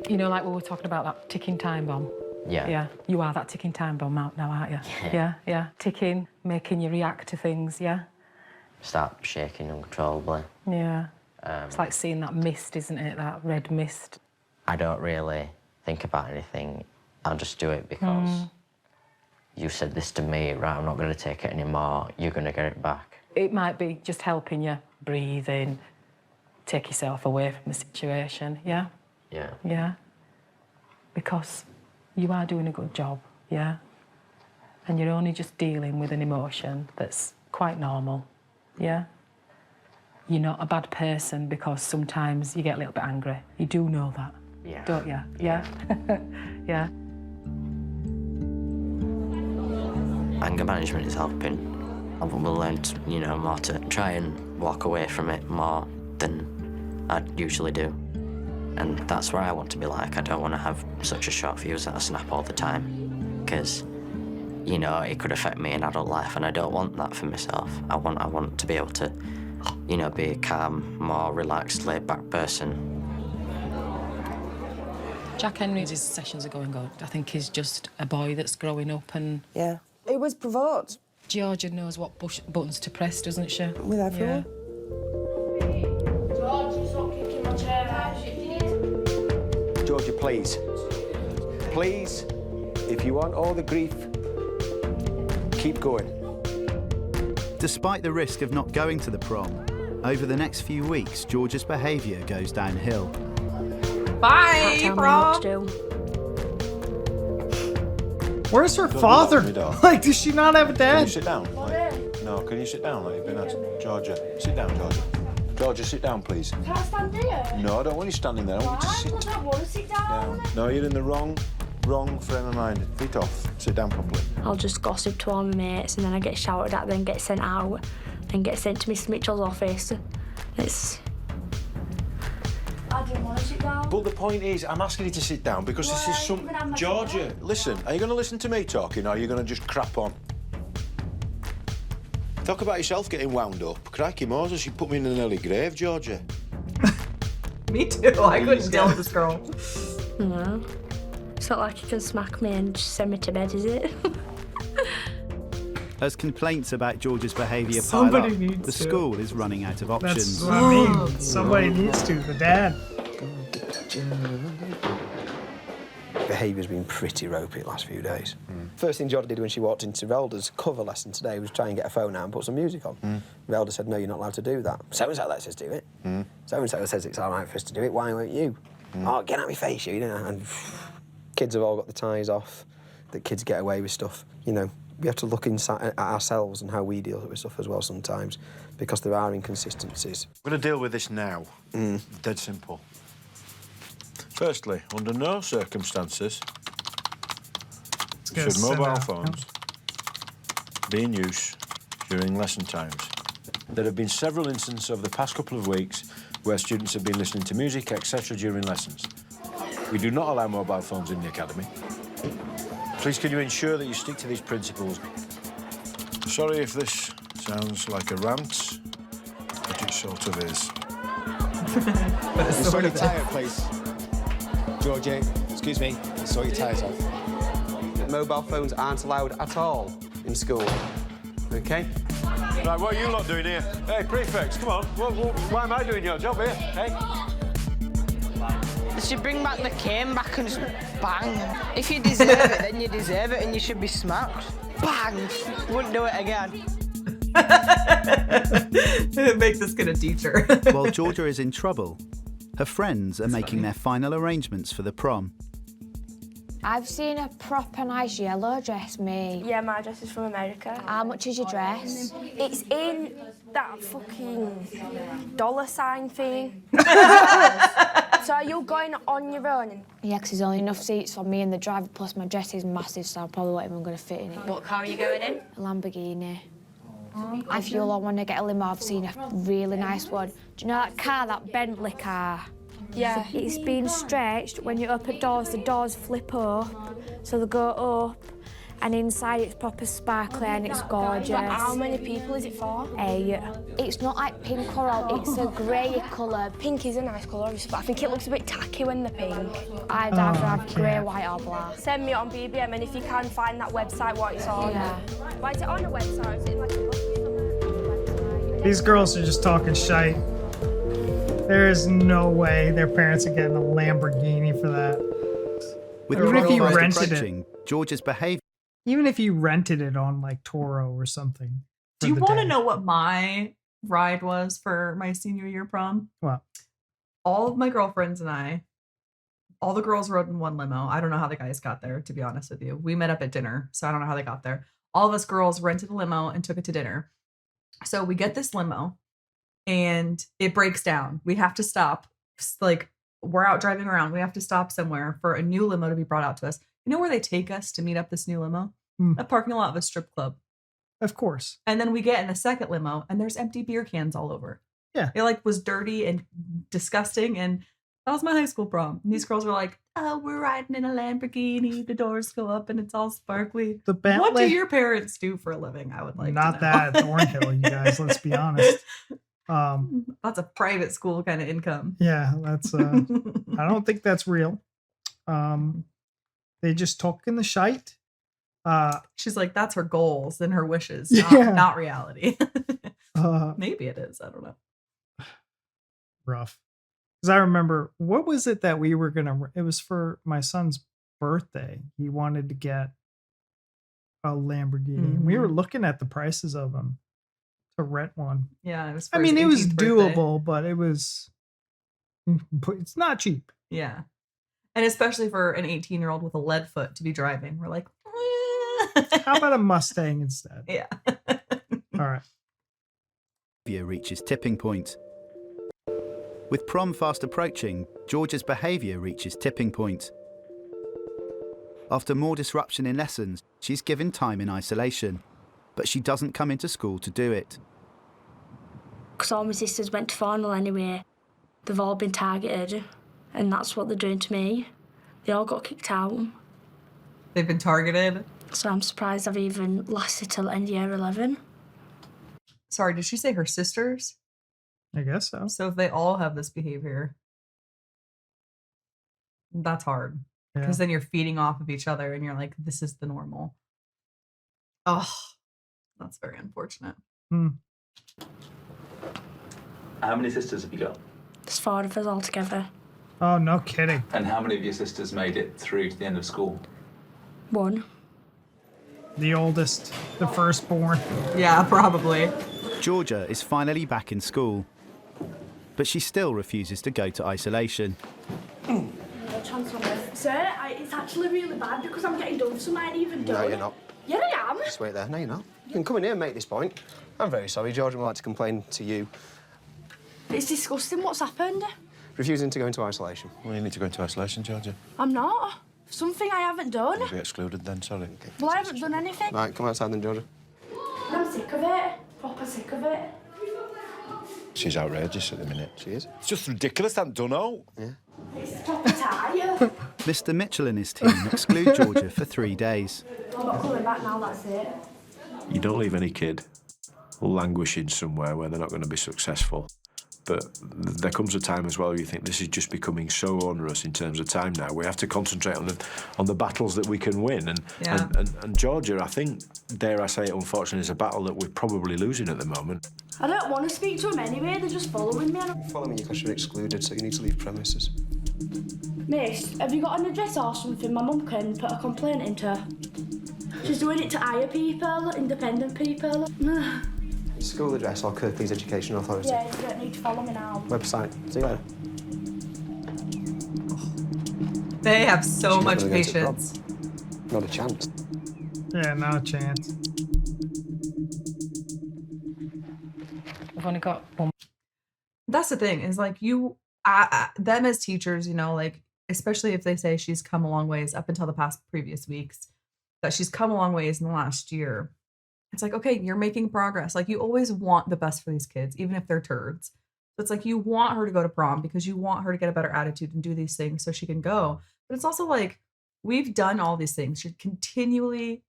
you know, like we were talking about that ticking time bomb. Yeah. Yeah. You are that ticking time bomb now, aren't you? Yeah, yeah. Ticking, making you react to things, yeah? Start shaking uncontrollably. Yeah. It's like seeing that mist, isn't it? That red mist. I don't really think about anything. I'll just do it because you said this to me, right, I'm not going to take it anymore, you're going to get it back. It might be just helping you breathe in, take yourself away from the situation, yeah? Yeah. Yeah. Because you are doing a good job, yeah? And you're only just dealing with an emotion that's quite normal, yeah? You're not a bad person because sometimes you get a little bit angry. You do know that, don't you? Yeah? Yeah. Anger management is helping. I've learned, you know, more to try and walk away from it more than I usually do. And that's where I want to be like. I don't want to have such a short fuse that I snap all the time. Because, you know, it could affect me in adult life, and I don't want that for myself. I want to be able to, you know, be a calm, more relaxed, laid-back person. Jack Henry's sessions are going good. I think he's just a boy that's growing up and... Yeah. He was provoked. Georgia knows what buttons to press, doesn't she? With everyone. George, stop kicking my chair out. Georgia, please. Please, if you want all the grief, keep going. Despite the risk of not going to the prom, over the next few weeks, Georgia's behaviour goes downhill. Bye, prom. Where's her father? Like, does she not have a dad? Can you sit down? No, can you sit down like you've been asked? Georgia, sit down, Georgia. Georgia, sit down, please. Can I stand here? No, I don't want you standing there. I want you to sit Why? I want to sit down. No, you're in the wrong frame of mind. Feet off. Sit down properly. I'll just gossip to all my mates and then I get shouted at, then get sent out and get sent to Miss Mitchell's office. I didn't want to sit down. But the point is, I'm asking you to sit down because this is some... Georgia, listen, are you going to listen to me talking or are you going to just crap on? Talk about yourself getting wound up. Crikey Moses, you put me in an early grave, Georgia. Me too, I couldn't deal with this girl. No. It's not like you can smack me and just send me to bed, is it? As complaints about Georgia's behaviour pile up, the to. school is running out of options. That's what I mean. Somebody needs to, the dad. Behaviour's been pretty ropey the last few days. First thing Jodie did when she walked into Velda's cover lesson today was try and get a phone out and put some music on. Velda said, no, you're not allowed to do that. So-and-so lets us do it. So-and-so says it's all right for us to do it. Why won't you? Oh, get out of my face, you know. And kids have all got the ties off, that kids get away with stuff. You know, we have to look inside at ourselves and how we deal with stuff as well sometimes, because there are inconsistencies. We're going to deal with this now. Dead simple. Firstly, under no circumstances should mobile phones be in use during lesson times. There have been several instances over the past couple of weeks where students have been listening to music, etc. during lessons. We do not allow mobile phones in the academy. Please can you ensure that you stick to these principles? Sorry if this sounds like a rant, but it sort of is. But it's sort of tie up, please. Georgie, excuse me, sort your ties off. Mobile phones aren't allowed at all in school, OK? Right, what are you lot doing here? Hey, prefects, come on. Why am I doing your job here, hey? They should bring back the cane back and just bang. If you deserve it, then you deserve it and you should be smacked. Bang! Wouldn't do it again. Make this kid a teacher. While Georgia is in trouble, her friends are making their final arrangements for the prom. I've seen a proper nice yellow dress made. Yeah, my dress is from America. How much is your dress? It's in that fucking dollar sign thing. So are you going on your own? Yeah, because there's only enough seats for me and the driver, plus my dress is massive, so I probably won't even going to fit in it. What car are you going in? A Lamborghini. I feel I want to get a limo. I've seen a really nice one. Do you know that car, that Bentley car? Yeah. It's been stretched. When you open doors, the doors flip up, so they go up, and inside it's proper sparkly and it's gorgeous. How many people is it for? 8. It's not like pink coral, it's a grey colour. Pink is a nice colour, obviously, but I think it looks a bit tacky when they're pink. I'd either have grey, white or black. Send me it on BBM, and if you can find that website, what it's on. Yeah. Why is it on a website? Is it like a book? These girls are just talking shite. There is no way their parents are getting a Lamborghini for that. With Even if you prom fast rented approaching, it. Georgia's behaviour. Even if you rented it on like Toro or something. Do you want to know what my ride was for my senior year prom? What? All of my girlfriends and I, all the girls rode in one limo. I don't know how the guys got there, to be honest with you. We met up at dinner, so I don't know how they got there. All of us girls rented a limo and took it to dinner. So we get this limo and it breaks down. We have to stop. Like, we're out driving around. We have to stop somewhere for a new limo to be brought out to us. You know where they take us to meet up this new limo? A parking lot of a strip club. Of course. And then we get in the second limo and there's empty beer cans all over. Yeah. It like was dirty and disgusting. And that was my high school prom. And these girls were like, oh, we're riding in a Lamborghini. The doors go up and it's all sparkly. The Bentley. What do your parents do for a living? I would like Not to know. that at Thornhill, you guys, let's be honest. That's a private school kind of income. Yeah, that's I don't think that's real. They just talking the shite. She's like, that's her goals and her wishes, Yeah. not reality. uh, Maybe it is. I don't know. rough. Because I remember, what was it that we were gonna? It was for my son's birthday. He wanted to get a Lamborghini. We were looking at the prices of them to rent one. Yeah, it was. I for his mean, it was 18th birthday. doable, but it was. But it's not cheap. Yeah. And especially for an 18-year-old with a lead foot to be driving. We're like, how about a Mustang instead? Yeah. All right. Behaviour reaches tipping point. With prom fast approaching, Georgia's behaviour reaches tipping point. After more disruption in lessons, she's given time in isolation, but she doesn't come into school to do it. Because all my sisters went to final anyway. They've all been targeted, and that's what they're doing to me. They all got kicked out. They've been targeted? So I'm surprised I've even lasted till end year 11. Sorry, did she say her sisters? I guess so. So if they all have this behavior, that's hard. Because then you're feeding off of each other and you're like, this is the normal. Oh, that's very unfortunate. How many sisters have you got? There's 4 of us all together. Oh, no kidding. And how many of your sisters made it through to the end of school? 1. The oldest, the firstborn. Yeah, probably. Georgia is finally back in school, but she still refuses to go to isolation. Sir, it's actually really bad because I'm getting done, so I ain't even done. No, you're not. Yeah, I am. Just wait there. No, you're not. You can come in here and make this point. I'm very sorry. Georgia would like to complain to you. It's disgusting what's happened. Refusing to go into isolation. Well, you need to go into isolation, Georgia. I'm not. Something I haven't done. You'll be excluded then, sorry. Well, I haven't done anything. Right, come outside then, Georgia. I'm sick of it. Proper sick of it. She's outrageous at the minute. She is. It's just ridiculous, that dunno. Yeah. It's proper tired. Mr. Mitchell and his team exclude Georgia for 3 days. I'm not coming back now, that's it. You don't leave any kid languishing somewhere where they're not going to be successful. But there comes a time as well where you think this is just becoming so onerous in terms of time now. We have to concentrate on the battles that we can win. And Georgia, I think, dare I say it, unfortunately, is a battle that we're probably losing at the moment. I don't want to speak to them anyway, they're just following me. Follow me because you're excluded, so you need to leave premises. Miss, have you got an address or something my mum can put a complaint into? She's doing it to hire people, independent people. School address or Kirklees Education Authority. Yeah, you don't need to follow me now. Website. See you later. They have so She's not much gonna go to patience. Not a chance. Yeah, not a chance. I've only got one. That's the thing, is like them as teachers, you know, like, especially if they say she's come a long ways up until the previous weeks, that she's come a long ways in the last year. it's like, okay, you're making progress. Like, you always want the best for these kids, even if they're turds. So it's like, you want her to go to prom because you want her to get a better attitude and do these things so she can go. But it's also like, we've done all these things. You're continually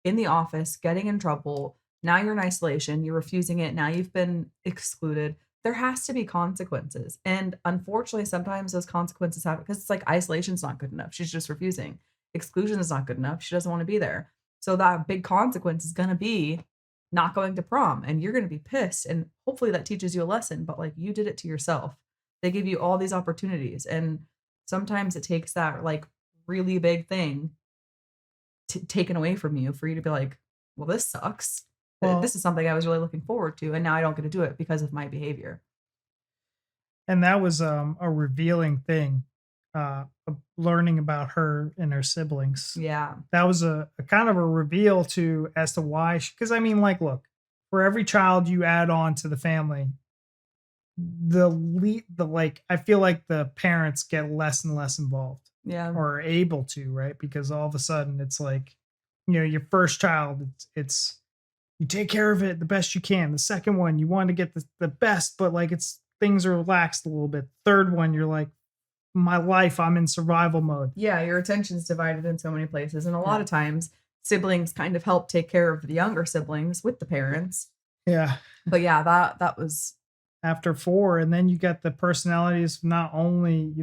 in the office, getting in trouble. Now you're in isolation. You're refusing it. Now you've been excluded. There has to be consequences. And unfortunately, sometimes those consequences happen because it's like isolation's not good enough. She's just refusing. Exclusion is not good enough. She doesn't want to be there. So that big consequence is going to be not going to prom, and you're going to be pissed. And hopefully that teaches you a lesson, but like, you did it to yourself. They give you all these opportunities. And sometimes it takes that like really big thing taken away from you for you to be like, well, this sucks. Well, this is something I was really looking forward to, and now I don't get to do it because of my behavior. And that was a revealing thing, of learning about her and her siblings. Yeah. That was a kind of a reveal as to why, because I mean, like, look, for every child you add on to the family, I feel like the parents get less and less involved. Yeah. Or are able to, right? Because all of a sudden it's like, your first child, it's you take care of it the best you can. The second one, you want to get the best, but like things are relaxed a little bit. Third one, you're like, my life, I'm in survival mode. Yeah, your attention's divided in so many places. And a lot of times siblings kind of help take care of the younger siblings with the parents. Yeah. But yeah, that was after 4. And then you got the personalities, not only,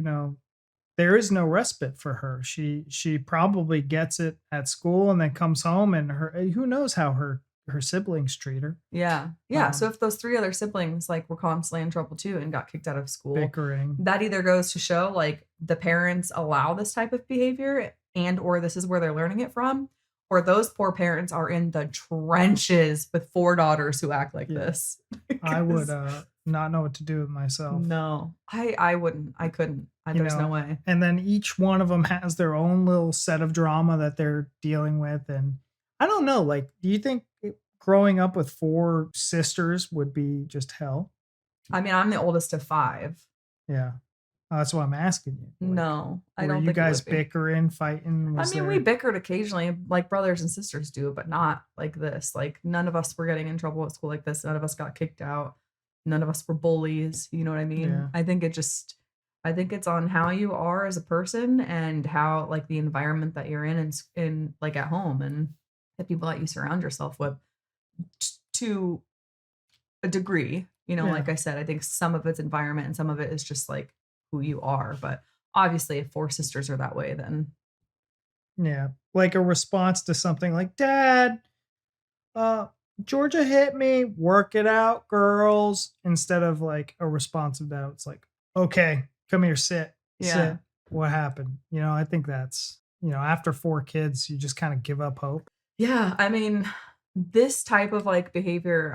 there is no respite for her. She probably gets it at school and then comes home, and who knows how her siblings treat her. Yeah. So if those 3 other siblings like were constantly in trouble too and got kicked out of school, bickering, that either goes to show like the parents allow this type of behavior and or this is where they're learning it from, or those poor parents are in the trenches with 4 daughters who act like this. I would not know what to do with myself. No, I wouldn't. I couldn't. There's no way. And then each one of them has their own little set of drama that they're dealing with. And I don't know, like, do you think growing up with 4 sisters would be just hell? I mean, I'm the oldest of 5. Yeah. That's why I'm asking you. Like, no, I don't think you guys bickering, fighting? We bickered occasionally, like brothers and sisters do, but not like this. Like, none of us were getting in trouble at school like this. None of us got kicked out. None of us were bullies. You know what I mean? Yeah. I think it's on how you are as a person and how like the environment that you're in like at home and the people that you surround yourself with to a degree. Like I said, I think some of it's environment and some of it is just like who you are. But obviously if 4 sisters are that way, then yeah, like a response to something like, Dad, Georgia hit me, work it out, girls, instead of like a response of that. It's like, okay, come here, sit. What happened? I think that's, after 4 kids, you just kind of give up hope. Yeah. I mean, this type of like behavior,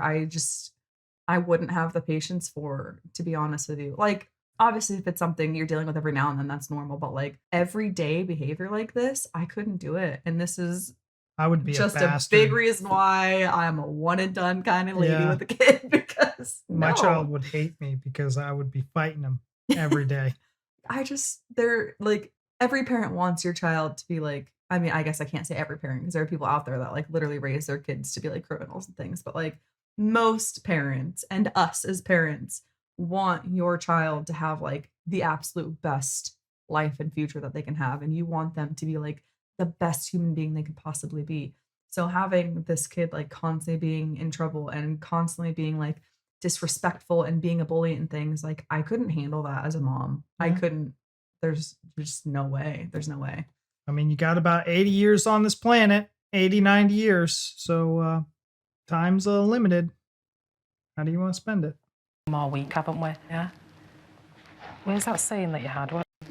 I wouldn't have the patience for, to be honest with you. Like, obviously if it's something you're dealing with every now and then, that's normal, but like everyday behavior like this, I couldn't do it. And this is I would be just a big reason why I'm a one and done kind of lady with a kid, because my child would hate me because I would be fighting him every day. They're like, every parent wants your child to be like, I mean, I guess I can't say every parent because there are people out there that like literally raise their kids to be like criminals and things, but like most parents and us as parents want your child to have like the absolute best life and future that they can have, and you want them to be like the best human being they could possibly be. So having this kid like constantly being in trouble and constantly being like disrespectful and being a bully and things, like I couldn't handle that as a mom. I couldn't. There's just no way. There's no way. I mean, you got about 80 years on this planet, 80, 90 years. So time's limited. How do you want to spend it? More week, haven't we? Yeah. Where's that saying that you had? What? I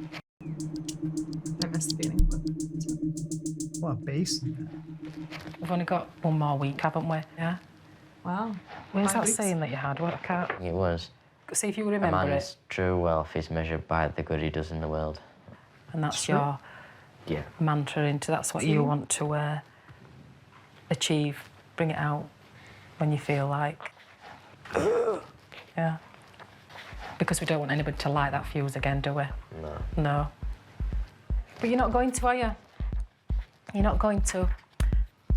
missed the beginning. What, base? We've only got 1 more week, haven't we? Yeah. Wow. Where's 5 that weeks? saying that you had? What? I can't. It was. See if you A remember man's it. true wealth is measured by the good he does in the world. And that's True. your mantra into. That's what you want to achieve. Bring it out when you feel like. Yeah. Because we don't want anybody to light that fuse again, do we? No. No. But you're not going to, are you? You're not going to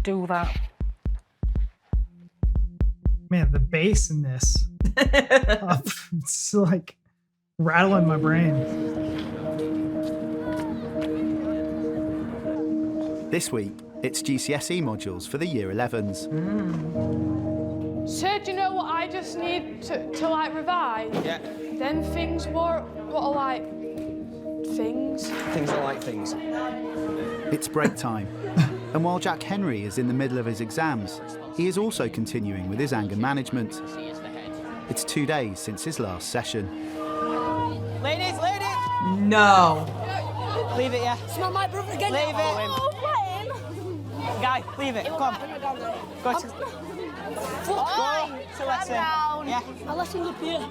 do that Man, the bass in this. It's like rattling my brain. This week, it's GCSE modules for the Year 11s. So do you know what I just need to like revise? Yeah. Them things what are like things. Things are like things. It's break time. And while Jack Henry is in the middle of his exams, he is also continuing with his anger management. It's 2 days since his last session. Ladies! No. Leave it, yeah. It's not my brother again. Leave it. Oh, blame. Guy, leave it. Come on. Go to... Go to lesson. Yeah. I'll let him up here.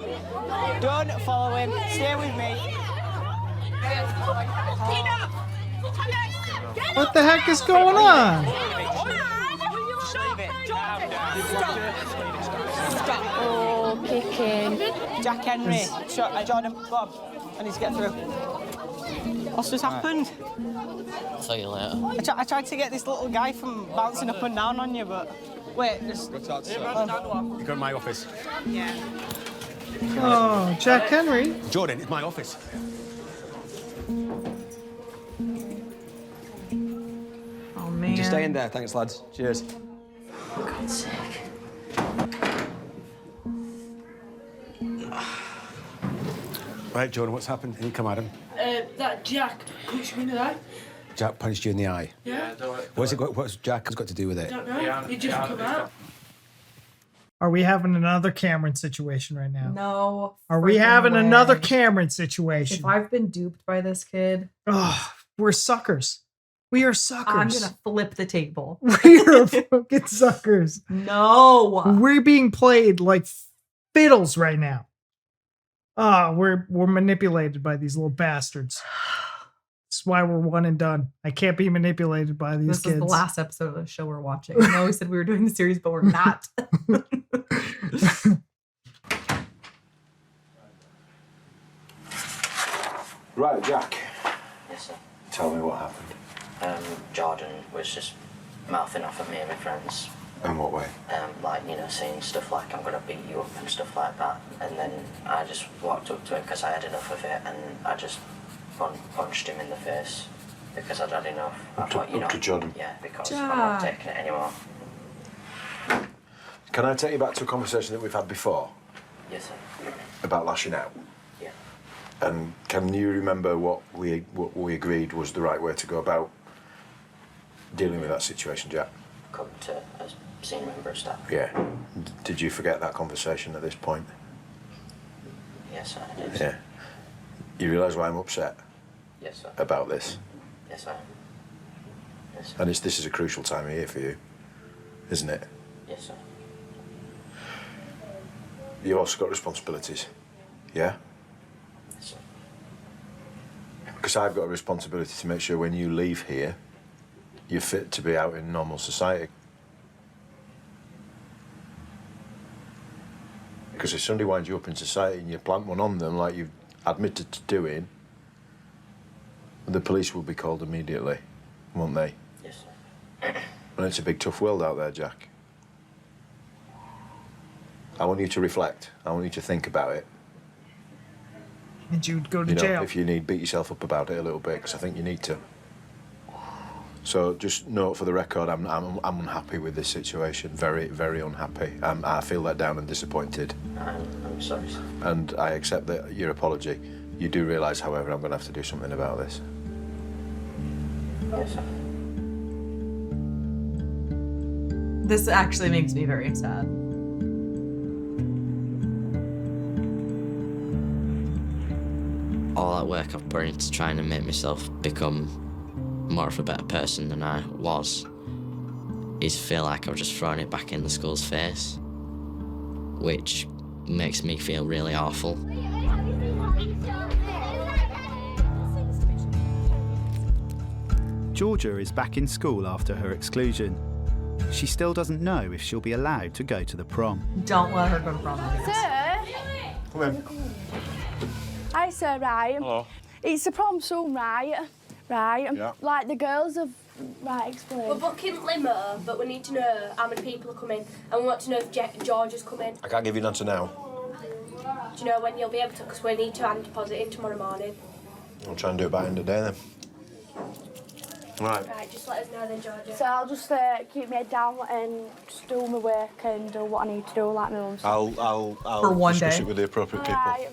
Don't follow him. Stay with me. What the heck is going on? Oh, kicking. Jack Henry, Jordan, Bob, I need to get through. What's just happened? See you later. I tried to get this little guy from bouncing up and down on you, but... Wait, just... You come to my office. Yeah. Oh, Jack Henry. Jordan, it's my office. Oh, man. Just stay in there. Thanks, lads. Cheers. For God's sake. Right, Jordan, what's happened? You come at him. That Jack punched me in the eye. Jack punched you in the eye. Yeah. What's Jack got to do with it? I don't know. He just come out. Are we having another Cameron situation right now? No. Are we freaking having way. another Cameron situation? If I've been duped by this kid, Oh, we're suckers. We are suckers. I'm gonna flip the table. We are fucking suckers. No. We're being played like fiddles right now. We're manipulated by these little bastards. That's why we're one and done. I can't be manipulated by these This kids. is the last episode of the show we're watching. I know we said we were doing the series, but we're not. Right, Jack. Yes, sir. Tell me what happened. Jordan was just mouthing off at me and my friends. In what way? Like, you know, saying stuff like, I'm gonna beat you up and stuff like that. And then I just walked up to him because I had enough of it, and I just punched him in the face because I'd had enough. I thought, you know, to Jordan? Yeah, because I'm not Jack. taking it anymore. Can I take you back to a conversation that we've had before Yes, sir. about lashing out? Yeah. And can you remember what we agreed was the right way to go about dealing with that situation, Jack? Come to a senior member of staff. Yeah. Did you forget that conversation at this point? Yes, sir. I did. Yeah. You realise why I'm upset Yes, sir. about this? Yes, sir. Yes, sir. And this is a crucial time of year for you, isn't it? Yes, sir. You've also got responsibilities, yeah? Yes, sir. Because I've got a responsibility to make sure when you leave here, you're fit to be out in normal society. Because if somebody winds you up in society and you plant one on them like you've admitted to doing, the police will be called immediately, won't they? Yes, sir. And it's a big, tough world out there, Jack. I want you to reflect. I want you to think about it. And you'd go to You know, jail. if you need, beat yourself up about it a little bit, because I think you need to. So just note for the record, I'm unhappy with this situation. Very, very unhappy. I feel let down and disappointed. I'm sorry, sir. And I accept your apology. You do realise, however, I'm going to have to do something about this. Yes, sir. This actually makes me very sad. All that work I've put into trying to make myself become more of a better person than I was is feel like I've just thrown it back in the school's face, which makes me feel really awful. Georgia is back in school after her exclusion. She still doesn't know if she'll be allowed to go to the prom. Don't let her go to prom. Sir? Come in. Hi, sir, right? Hello. It's the prom soon, right? Right? Yeah. Like, the girls have Right, explain. We're booking limo, but we need to know how many people are coming, and we want to know if George is coming. I can't give you an answer now. Do you know when you'll be able to? Because we need to hand deposit in tomorrow morning. I'll try and do it by the end of the day then. Right. Right, just let us know then, Georgia. So I'll just keep my head down and just do my work and do what I need to do, like my mum said. I'll For one discuss day. it with the appropriate people. Right.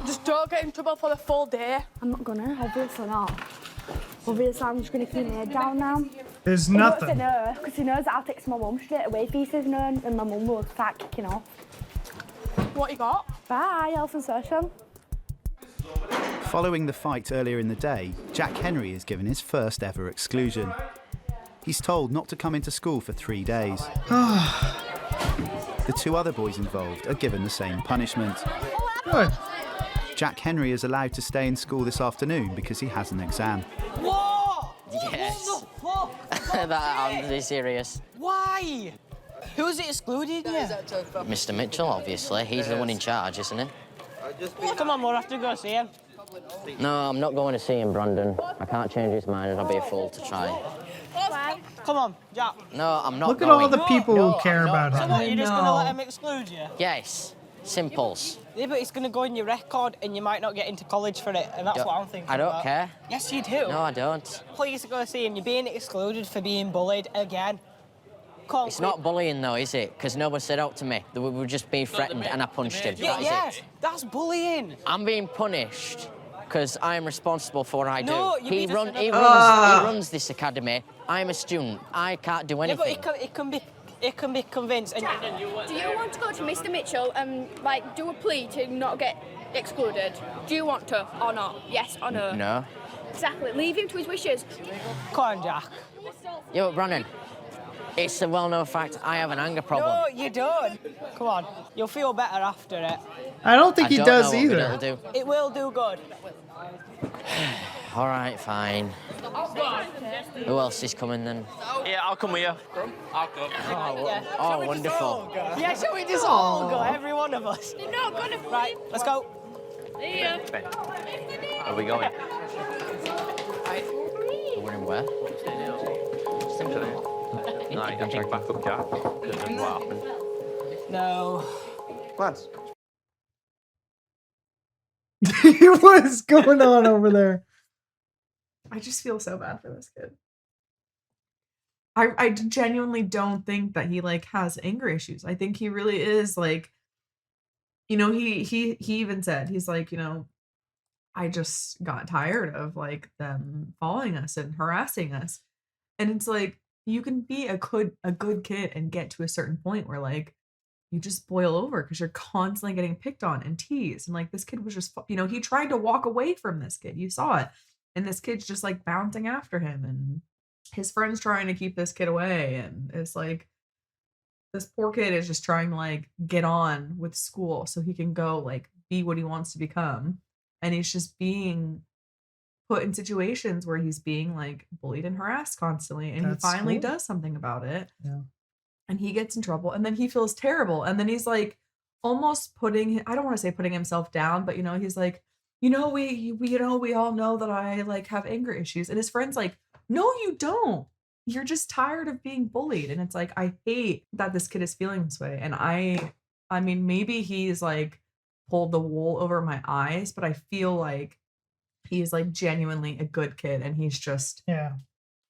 Just don't get in trouble for the full day. I'm not gonna, obviously not. Obviously, I'm just gonna keep my head down now. There's He won't say nothing. no, because he knows that I'll text my mum straight away if he says no, and my mum will start kicking off. What you got? Bye, health and social. Following the fight earlier in the day, Jack Henry is given his first ever exclusion. He's told not to come into school for 3 days. The 2 other boys involved are given the same punishment. Good. Jack Henry is allowed to stay in school this afternoon because he has an exam. What? Yes. What the fuck? I'm really serious. Why? Who's it excluded? Mr. Mitchell, obviously. He's the one in charge, isn't he? Come on, we'll have to go see him. No, I'm not going to see him, Brandon. I can't change his mind, and I'll be a fool to try. Come on, Jack. No, I'm not Look at going. all the people who care about So him. what, you're just going to let him exclude you? Yes. Simples. Yeah, but it's going to go in your record and you might not get into college for it, and that's Don't- what I'm thinking I don't about. care. Yes, you do. No, I don't. Please go see him. You're being excluded for being bullied again. Come on, It's not bullying, though, is it? Because no one said out to me. They were just being threatened, and I punched him. Yeah, That is yeah, it. that's bullying. I'm being punished because I am responsible for what I do. No, you're he just he another- runs this academy. I'm a student. I can't do Yeah, anything. but it can be convinced. And Do you want to go to Mr. Mitchell and do a plea to not get excluded? Do you want to or not? Yes or no? No. Exactly. Leave him to his wishes. Come on, Jack. Yo, Brandon, it's a well-known fact I have an anger problem. No, you don't. Come on, you'll feel better after it. I don't think he don't does know what either. it'll do. It will do good. All right, fine. Who else is coming then? Yeah, I'll come with you. I'll come. Oh, wonderful. Yeah, shall we just all go, every one of us? You're not gonna. Right, let's go. Yeah. Are we going? We're in where? No, you can check back up, Jack. What happened? No. Lads. What's going on over there? I just feel so bad for this kid. I genuinely don't think that he has anger issues. I think he really is he even said he's I just got tired of them following us and harassing us. And it's you can be a good kid and get to a certain point where you just boil over because you're constantly getting picked on and teased. And this kid was just, he tried to walk away from this kid. You saw it. And this kid's just bouncing after him, and his friend's trying to keep this kid away. And it's this poor kid is just trying to get on with school so he can go be what he wants to become. And he's just being put in situations where he's being bullied and harassed constantly. And That's he finally cool. does something about it. Yeah. And he gets in trouble, and then he feels terrible. And then he's almost I don't want to say putting himself down, but he's we all know that I have anger issues. And his friend's no, you don't. You're just tired of being bullied. And it's I hate that this kid is feeling this way. And I mean, maybe he's pulled the wool over my eyes, but I feel he's genuinely a good kid, and he's just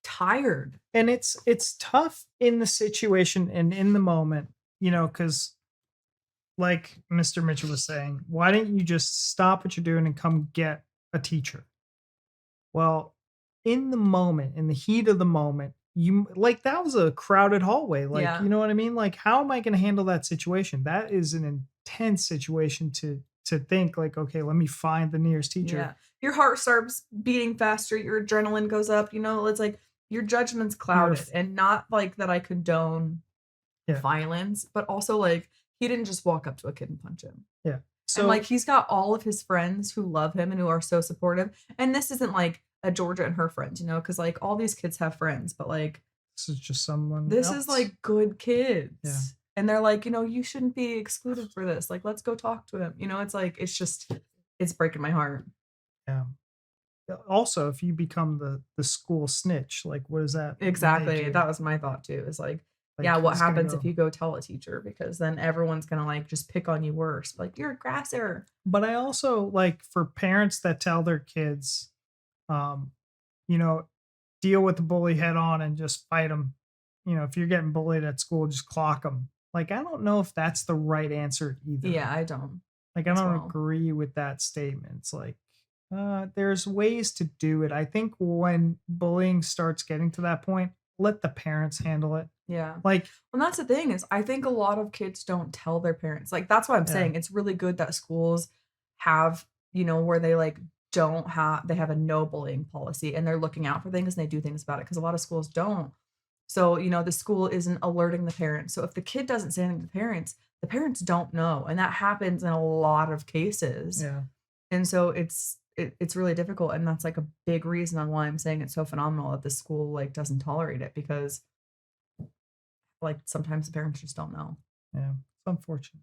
tired. And it's tough in the situation and in the moment, because like Mr. Mitchell was saying, why didn't you just stop what you're doing and come get a teacher? Well, in the moment, in the heat of the moment, you that was a crowded hallway. Yeah. You know what I mean? How am I going to handle that situation? That is an intense situation to think okay, let me find the nearest teacher. Yeah. Your heart starts beating faster, your adrenaline goes up, it's your judgment's clouded. And not that I condone violence, but also he didn't just walk up to a kid and punch him. Yeah. So and he's got all of his friends who love him and who are so supportive. And this isn't a Georgia and her friends, because all these kids have friends, but this is just someone this else. is good kids. Yeah. And they're you shouldn't be excluded for this. Let's go talk to him. It's it's breaking my heart. Yeah. also, if you become the school snitch, like, what does that Exactly. make you? That was my thought too. Is like, Like, yeah, what who's gonna happens go- if you go tell a teacher? Because then everyone's gonna like just pick on you worse. Like, you're a grasser. But I also like for parents that tell their kids, you know, deal with the bully head on and just fight them. You know, if you're getting bullied at school, just clock them. Like, I don't know if that's the right answer either. Yeah, I don't. Like, I as don't well. agree with that statement. It's like, there's ways to do it. I think when bullying starts getting to that point, let the parents handle it. Yeah. Like, Well, that's the thing is I think a lot of kids don't tell their parents. Like, that's why I'm Yeah. saying it's really good that schools have, you know, where they like they have a no bullying policy and they're looking out for things and they do things about it because a lot of schools don't. So, you know, the school isn't alerting the parents. So if the kid doesn't say anything to the parents don't know. And that happens in a lot of cases. yeah. And so it's really difficult. And that's like a big reason on why I'm saying it's so phenomenal that the school like doesn't tolerate it because like sometimes the parents just don't know. Yeah. It's unfortunate.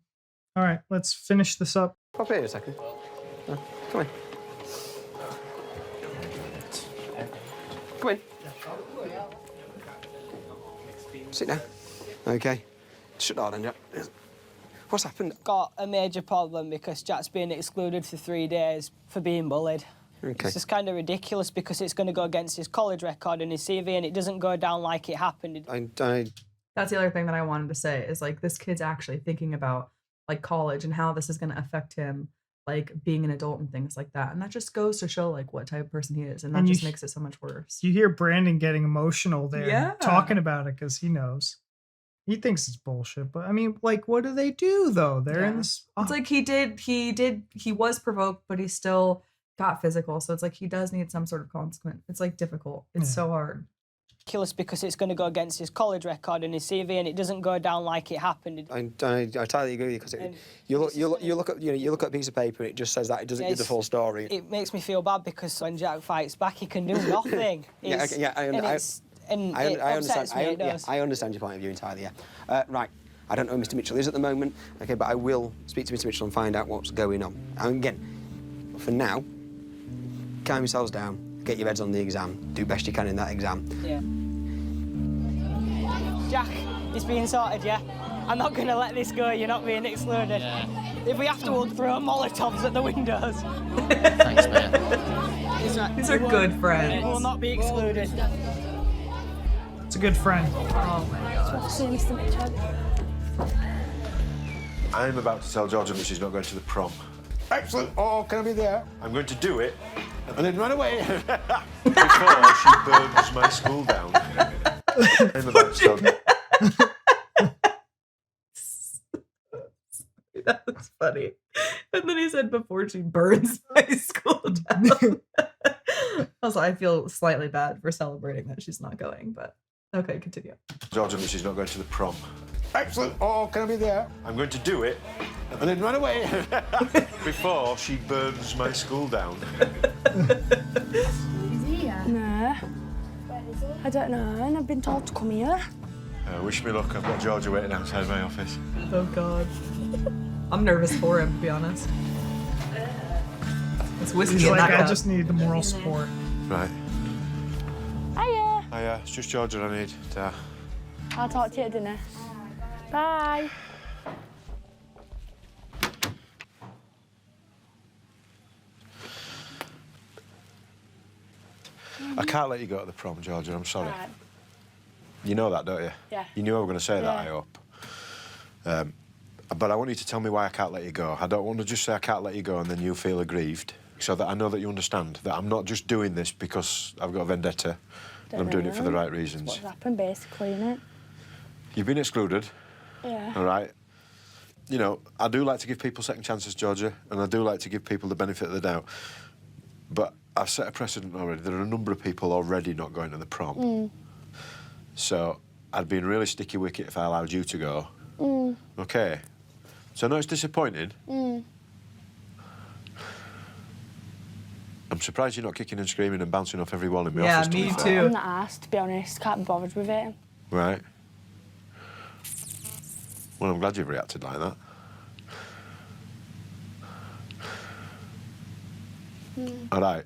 All right, let's finish this up. Pop here a second. Come in. Come in. Sit down. Okay. Shut down then, Jack. What's happened? Got a major problem because Jack's been excluded for 3 days for being bullied. Okay. It's just kind of ridiculous because it's going to go against his college record and his CV and it doesn't go down like it happened. That's the other thing that I wanted to say is like this kid's actually thinking about like college and how this is going to affect him like being an adult and things like that. And that just goes to show like what type of person he is. And that just makes it so much worse. You hear Brandon getting emotional there, Yeah. talking about it because he knows. He thinks it's bullshit, but I mean, like, what do they do though? They're in this. It's like he was provoked, but he still got physical. So it's like he does need some sort of consequence. It's like difficult. It's so hard. Ridiculous because it's going to go against his college record and his CV and it doesn't go down like it happened. I totally agree with you because you look at a piece of paper and it just says that it doesn't give the full story. It makes me feel bad because when Jack fights back, he can do nothing. I understand your point of view entirely. Yeah. Right. I don't know who Mr. Mitchell is at the moment. Okay, but I will speak to Mr. Mitchell and find out what's going on. And again, for now, calm yourselves down. Get your heads on the exam. Do best you can in that exam. Yeah. Jack, it's being sorted, yeah? I'm not going to let this go. You're not being excluded. Yeah. If we have to, we'll throw Molotovs at the windows. Thanks, mate. These are good friends. You will not be excluded. It's a good friend. Oh my god. I'm about to tell Georgia that she's not going to the prom. Excellent. Oh, can I be there? I'm going to do it and then run away before she burns my school down. I'm about to tell That's funny. And then he said before she burns my school down. Also, I feel slightly bad for celebrating that she's not going, but okay, continue. Georgia that she's not going to the prom. Excellent. Oh, can I be there? I'm going to do it and then run away before she burns my school down. Is he here? No. I don't know, and I've been told to come here. Wish me luck. I've got Georgia waiting outside my office. Oh god. I'm nervous for him, to be honest. It's whiskey He's in like, that I cup. just need the moral support. Right. Hiya. Hiya. It's just Georgia I need. I'll talk to you at dinner. Bye. I can't let you go to the prom, Georgia. I'm sorry. Right. You know that, don't you? Yeah. You knew I was going to say that, Yeah. I hope. But I want you to tell me why I can't let you go. I don't want to just say I can't let you go and then you feel aggrieved. So that I know that you understand that I'm not just doing this because I've got a vendetta. And I'm doing it for the right reasons. What's happened, basically, innit? You've been excluded. Yeah. All right? You know, I do like to give people second chances, Georgia, and I do like to give people the benefit of the doubt. But I've set a precedent already. There are a number of people already not going to the prom. Mm. So I'd be in really sticky wicket if I allowed you to go. Mm. Okay? So I know it's disappointing. Mm. I'm surprised you're not kicking and screaming and bouncing off every wall in my Yeah, office. to be me fair. too. I'm not asked, to be honest. Can't be bothered with it. Right. Well, I'm glad you've reacted like that. Mm. All right.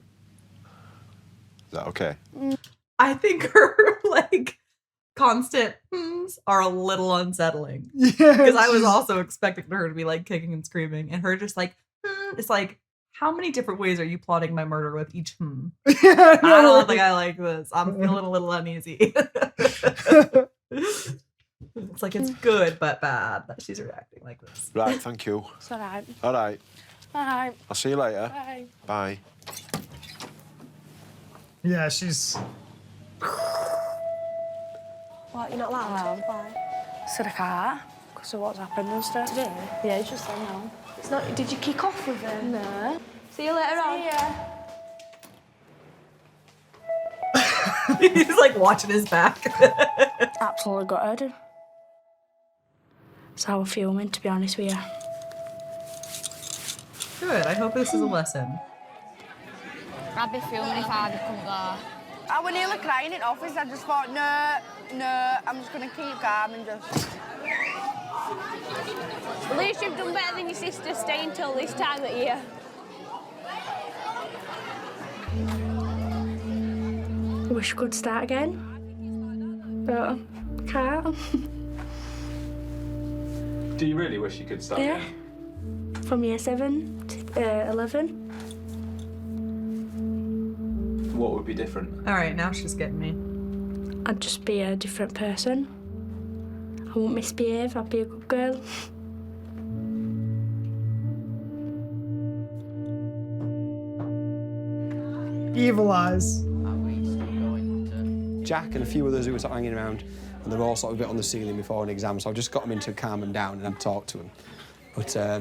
that okay? I think her like constant are a little unsettling. Yeah, because I was also expecting her to be like kicking and screaming, and her just like it's like, how many different ways are you plotting my murder with each Yeah, I don't think I like this. I'm feeling a little uneasy. It's like it's good but bad that she's reacting like this. Right, thank you. It's all right. All right. Bye. I'll see you later. Bye. Bye. Yeah, she's. What, you're not allowed? Why? Said I can't, because of what's happened and stuff. Today? Yeah, it's just said no. It's not. Did you kick off with him? No. See you later on. He's like watching his back. Absolutely gutted. That's how we're filming, to be honest with you. Good. I hope this is a lesson. I'd be filming if I couldn't go. I was nearly crying in office. I just thought, no, I'm just going to keep calm and just... At least you've done better than your sister staying till this time of year. I wish I could start again, but I can't. Do you really wish you could start Yeah. again? From year 7 to 11. What would be different? All right, now she's getting me. I'd just be a different person. I won't misbehave, I'd be a good girl. Evil eyes. Jack and a few others who were sort of hanging around, and they're all sort of a bit on the ceiling before an exam, so I just got them in to calm them down and I'd talk to them. But I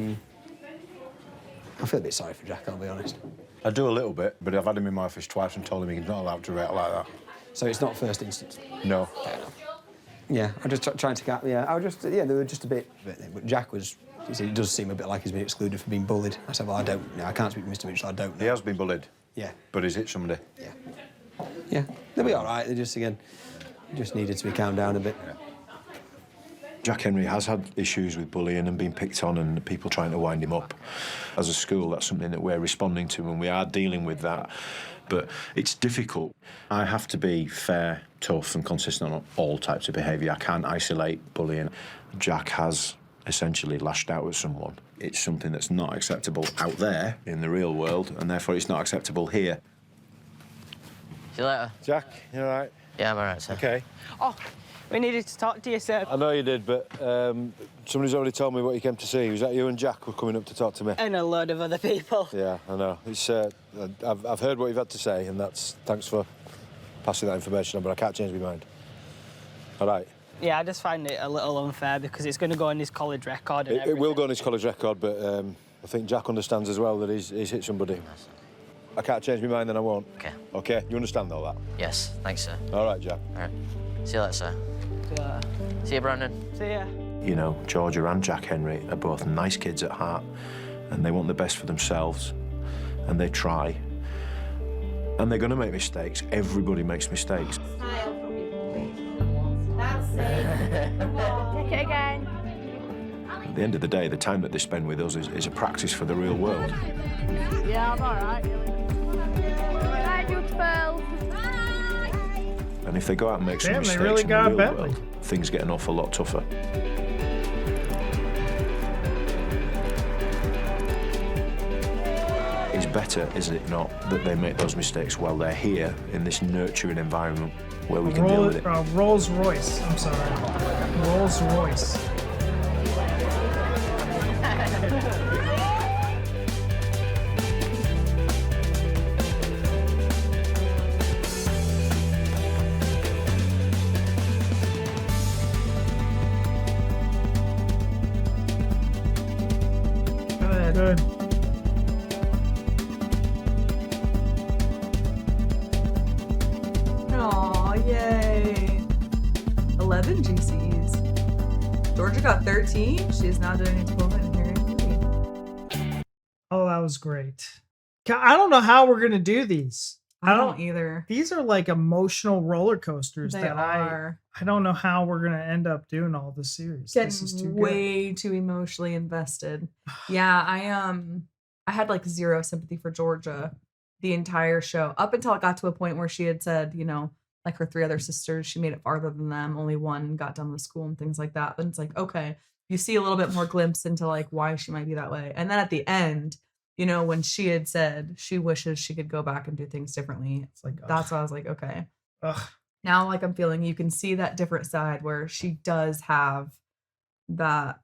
feel a bit sorry for Jack, I'll be honest. I do a little bit, but I've had him in my office twice and told him he's not allowed to react like that. So it's not first instance? No. Yeah, I'm just trying to get... Yeah, they were just a bit... But Jack was... It does seem a bit like he's been excluded from being bullied. I said, well, I can't speak to Mr. Mitchell, I don't know. He has been bullied. Yeah. But he's hit somebody. Yeah, they'll be all right. They just needed to be calmed down a bit. Yeah. Jack Henry has had issues with bullying and being picked on and people trying to wind him up. As a school, that's something that we're responding to and we are dealing with that. But it's difficult. I have to be fair, tough and consistent on all types of behaviour. I can't isolate bullying. Jack has essentially lashed out at someone. It's something that's not acceptable out there in the real world and therefore it's not acceptable here. See you later. Jack, you all right? Yeah, I'm all right, sir. OK. Oh, we needed to talk to you, sir. I know you did, but somebody's already told me what you came to see. Was that you and Jack were coming up to talk to me? And a load of other people. Yeah, I know. It's, I've heard what you've had to say, and thanks for passing that information on, but I can't change my mind. All right? Yeah, I just find it a little unfair because it's going to go on his college record and It will go on his college record, but I think Jack understands as well that he's hit somebody. I can't change my mind, then I won't. OK. OK? You understand all that? Yes, thanks, sir. All right, Jack. All right. See you later, sir. See you, Brandon. See ya. You know, Georgia and Jack Henry are both nice kids at heart, and they want the best for themselves, and they try. And they're going to make mistakes. Everybody makes mistakes. That's it. Take it again. At the end of the day, the time that they spend with us is a practice for the real world. Yeah, I'm all right. Bye, beautiful. And if they go out and make some Damn, mistakes they really in got the a real Bentley. world, things get an awful lot tougher. It's better, is it not, that they make those mistakes while they're here in this nurturing environment where we can deal with it. Rolls Royce. I'm sorry. Rolls Royce. Good. Aw, yay. 11 GCs. Georgia got 13. She is now doing a diploma in hearing and Oh, that was great. I don't know how we're gonna do these. I don't either. These are like emotional roller coasters They that are. I don't know how we're gonna end up doing all the series. This is too Getting good. way too emotionally invested. Yeah, I had like zero sympathy for Georgia the entire show up until it got to a point where she had said, you know, like her 3 other sisters, she made it farther than them. Only one got done with school and things like that. Then it's like, okay, you see a little bit more glimpse into like why she might be that way. And then at the end, you know, when she had said she wishes she could go back and do things differently, it's like, that's why I was like, okay. Now, like, I'm feeling you can see that different side where she does have that,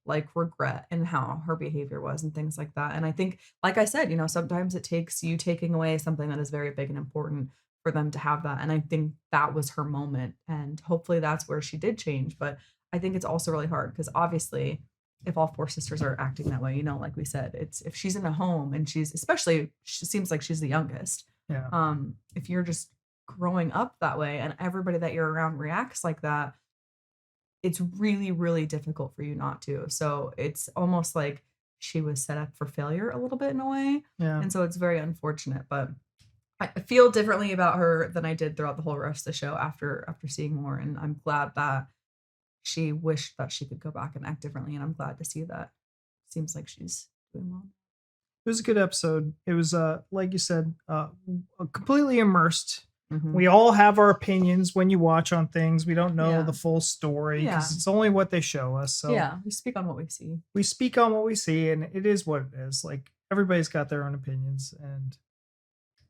like, regret in how her behavior was and things like that. And I think, like I said, you know, sometimes it takes you taking away something that is very big and important for them to have that. And I think that was her moment. And hopefully that's where she did change. But I think it's also really hard because obviously if all 4 sisters are acting that way, you know, like we said, it's if she's in a home and she's, especially, she seems like she's the youngest. Yeah. If you're just growing up that way and everybody that you're around reacts like that, it's really, really difficult for you not to. So it's almost like she was set up for failure a little bit in a way. Yeah. And so it's very unfortunate, but I feel differently about her than I did throughout the whole rest of the show after seeing more. And I'm glad that she wished that she could go back and act differently. And I'm glad to see that. Seems like she's doing well. It was a good episode. It was, like you said, completely immersed. Mm-hmm. We all have our opinions when you watch on things. We don't know Yeah. the full story because Yeah. it's only what they show us. So yeah, we speak on what we see. we speak on what we see, and it is what it is. Like, everybody's got their own opinions, and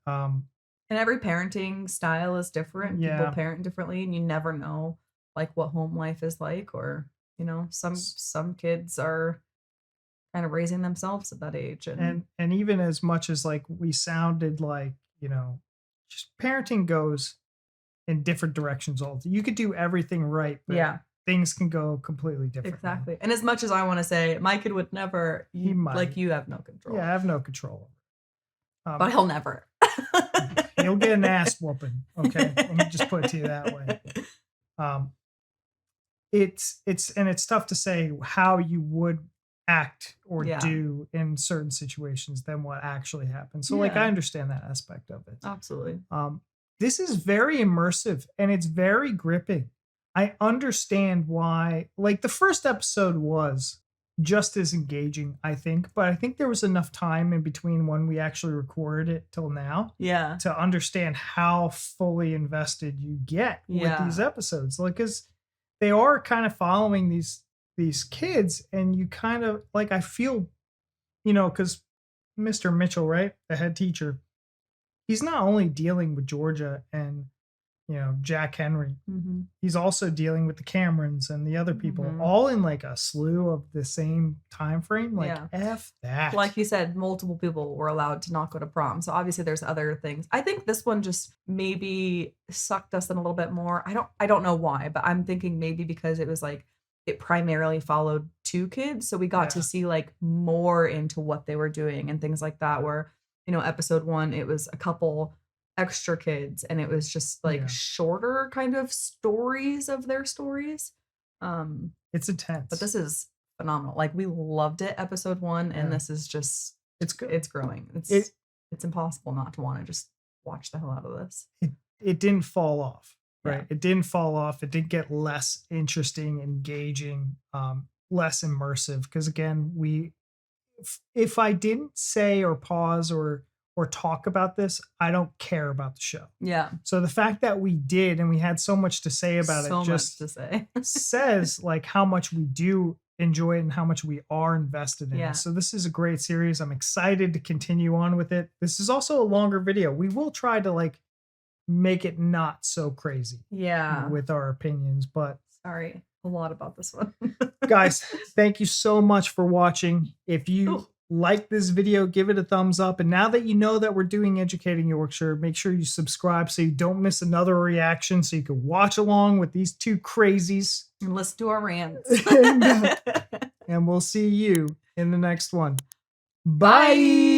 And every parenting style is different. Yeah. People parent differently, and you never know like what home life is like, or you know, some kids are kind of raising themselves at that age, and even as much as like we sounded like, you know, just parenting goes in different directions all the time. You could do everything right, but Yeah. things can go completely different. exactly. And as much as I want to say my kid would never, He might. like you have no control. Yeah, I have no control. But he'll never. He'll get an ass whooping. Okay, let me just put it to you that way. It's tough to say how you would act or Yeah. do in certain situations than what actually happens. So like Yeah. I understand that aspect of it. Absolutely. This is very immersive and it's very gripping. I understand why, like the first episode was just as engaging, I think, but I think there was enough time in between when we actually recorded it till now Yeah. to understand how fully invested you get with Yeah. these episodes. Like, cause they are kind of following these kids, and you kind of like, I feel, you know, cause Mr. Mitchell, right? The head teacher, he's not only dealing with Georgia and, you know, Jack Henry, Mm-hmm. he's also dealing with the Camerons and the other people, Mhm. all in like a slew of the same time frame. Like, Yeah. F that. Like you said, multiple people were allowed to not go to prom. So obviously there's other things. I think this one just maybe sucked us in a little bit more. I don't know why, but I'm thinking maybe because it was like it primarily followed 2 kids. So we got to see like more into what they were doing and things like that, where, you know, episode 1, it was a couple extra kids and it was just like shorter kind of stories of their stories. It's intense. But this is phenomenal. Like we loved it, episode 1, and Yeah. this is just It's good. It's growing. It- It's impossible not to want to just watch the hell out of this. It didn't fall off, right? Yeah. It didn't fall off. It didn't get less interesting, engaging, less immersive. Because again, if I didn't say or pause or talk about this, I don't care about the show. Yeah. So the fact that we did and we had so much to say about So it just much to say. says like how much we do enjoy it and how much we are invested in Yeah. it. So this is a great series. I'm excited to continue on with it. This is also a longer video. We will try to like make it not so crazy Yeah. with our opinions, but Sorry, a lot about this one. guys, thank you so much for watching. If you like this video, give it a thumbs up. And now that you know that we're doing Educating Yorkshire, make sure you subscribe so you don't miss another reaction, so you can watch along with these 2 crazies. And listen to our rants. And we'll see you in the next one. Bye.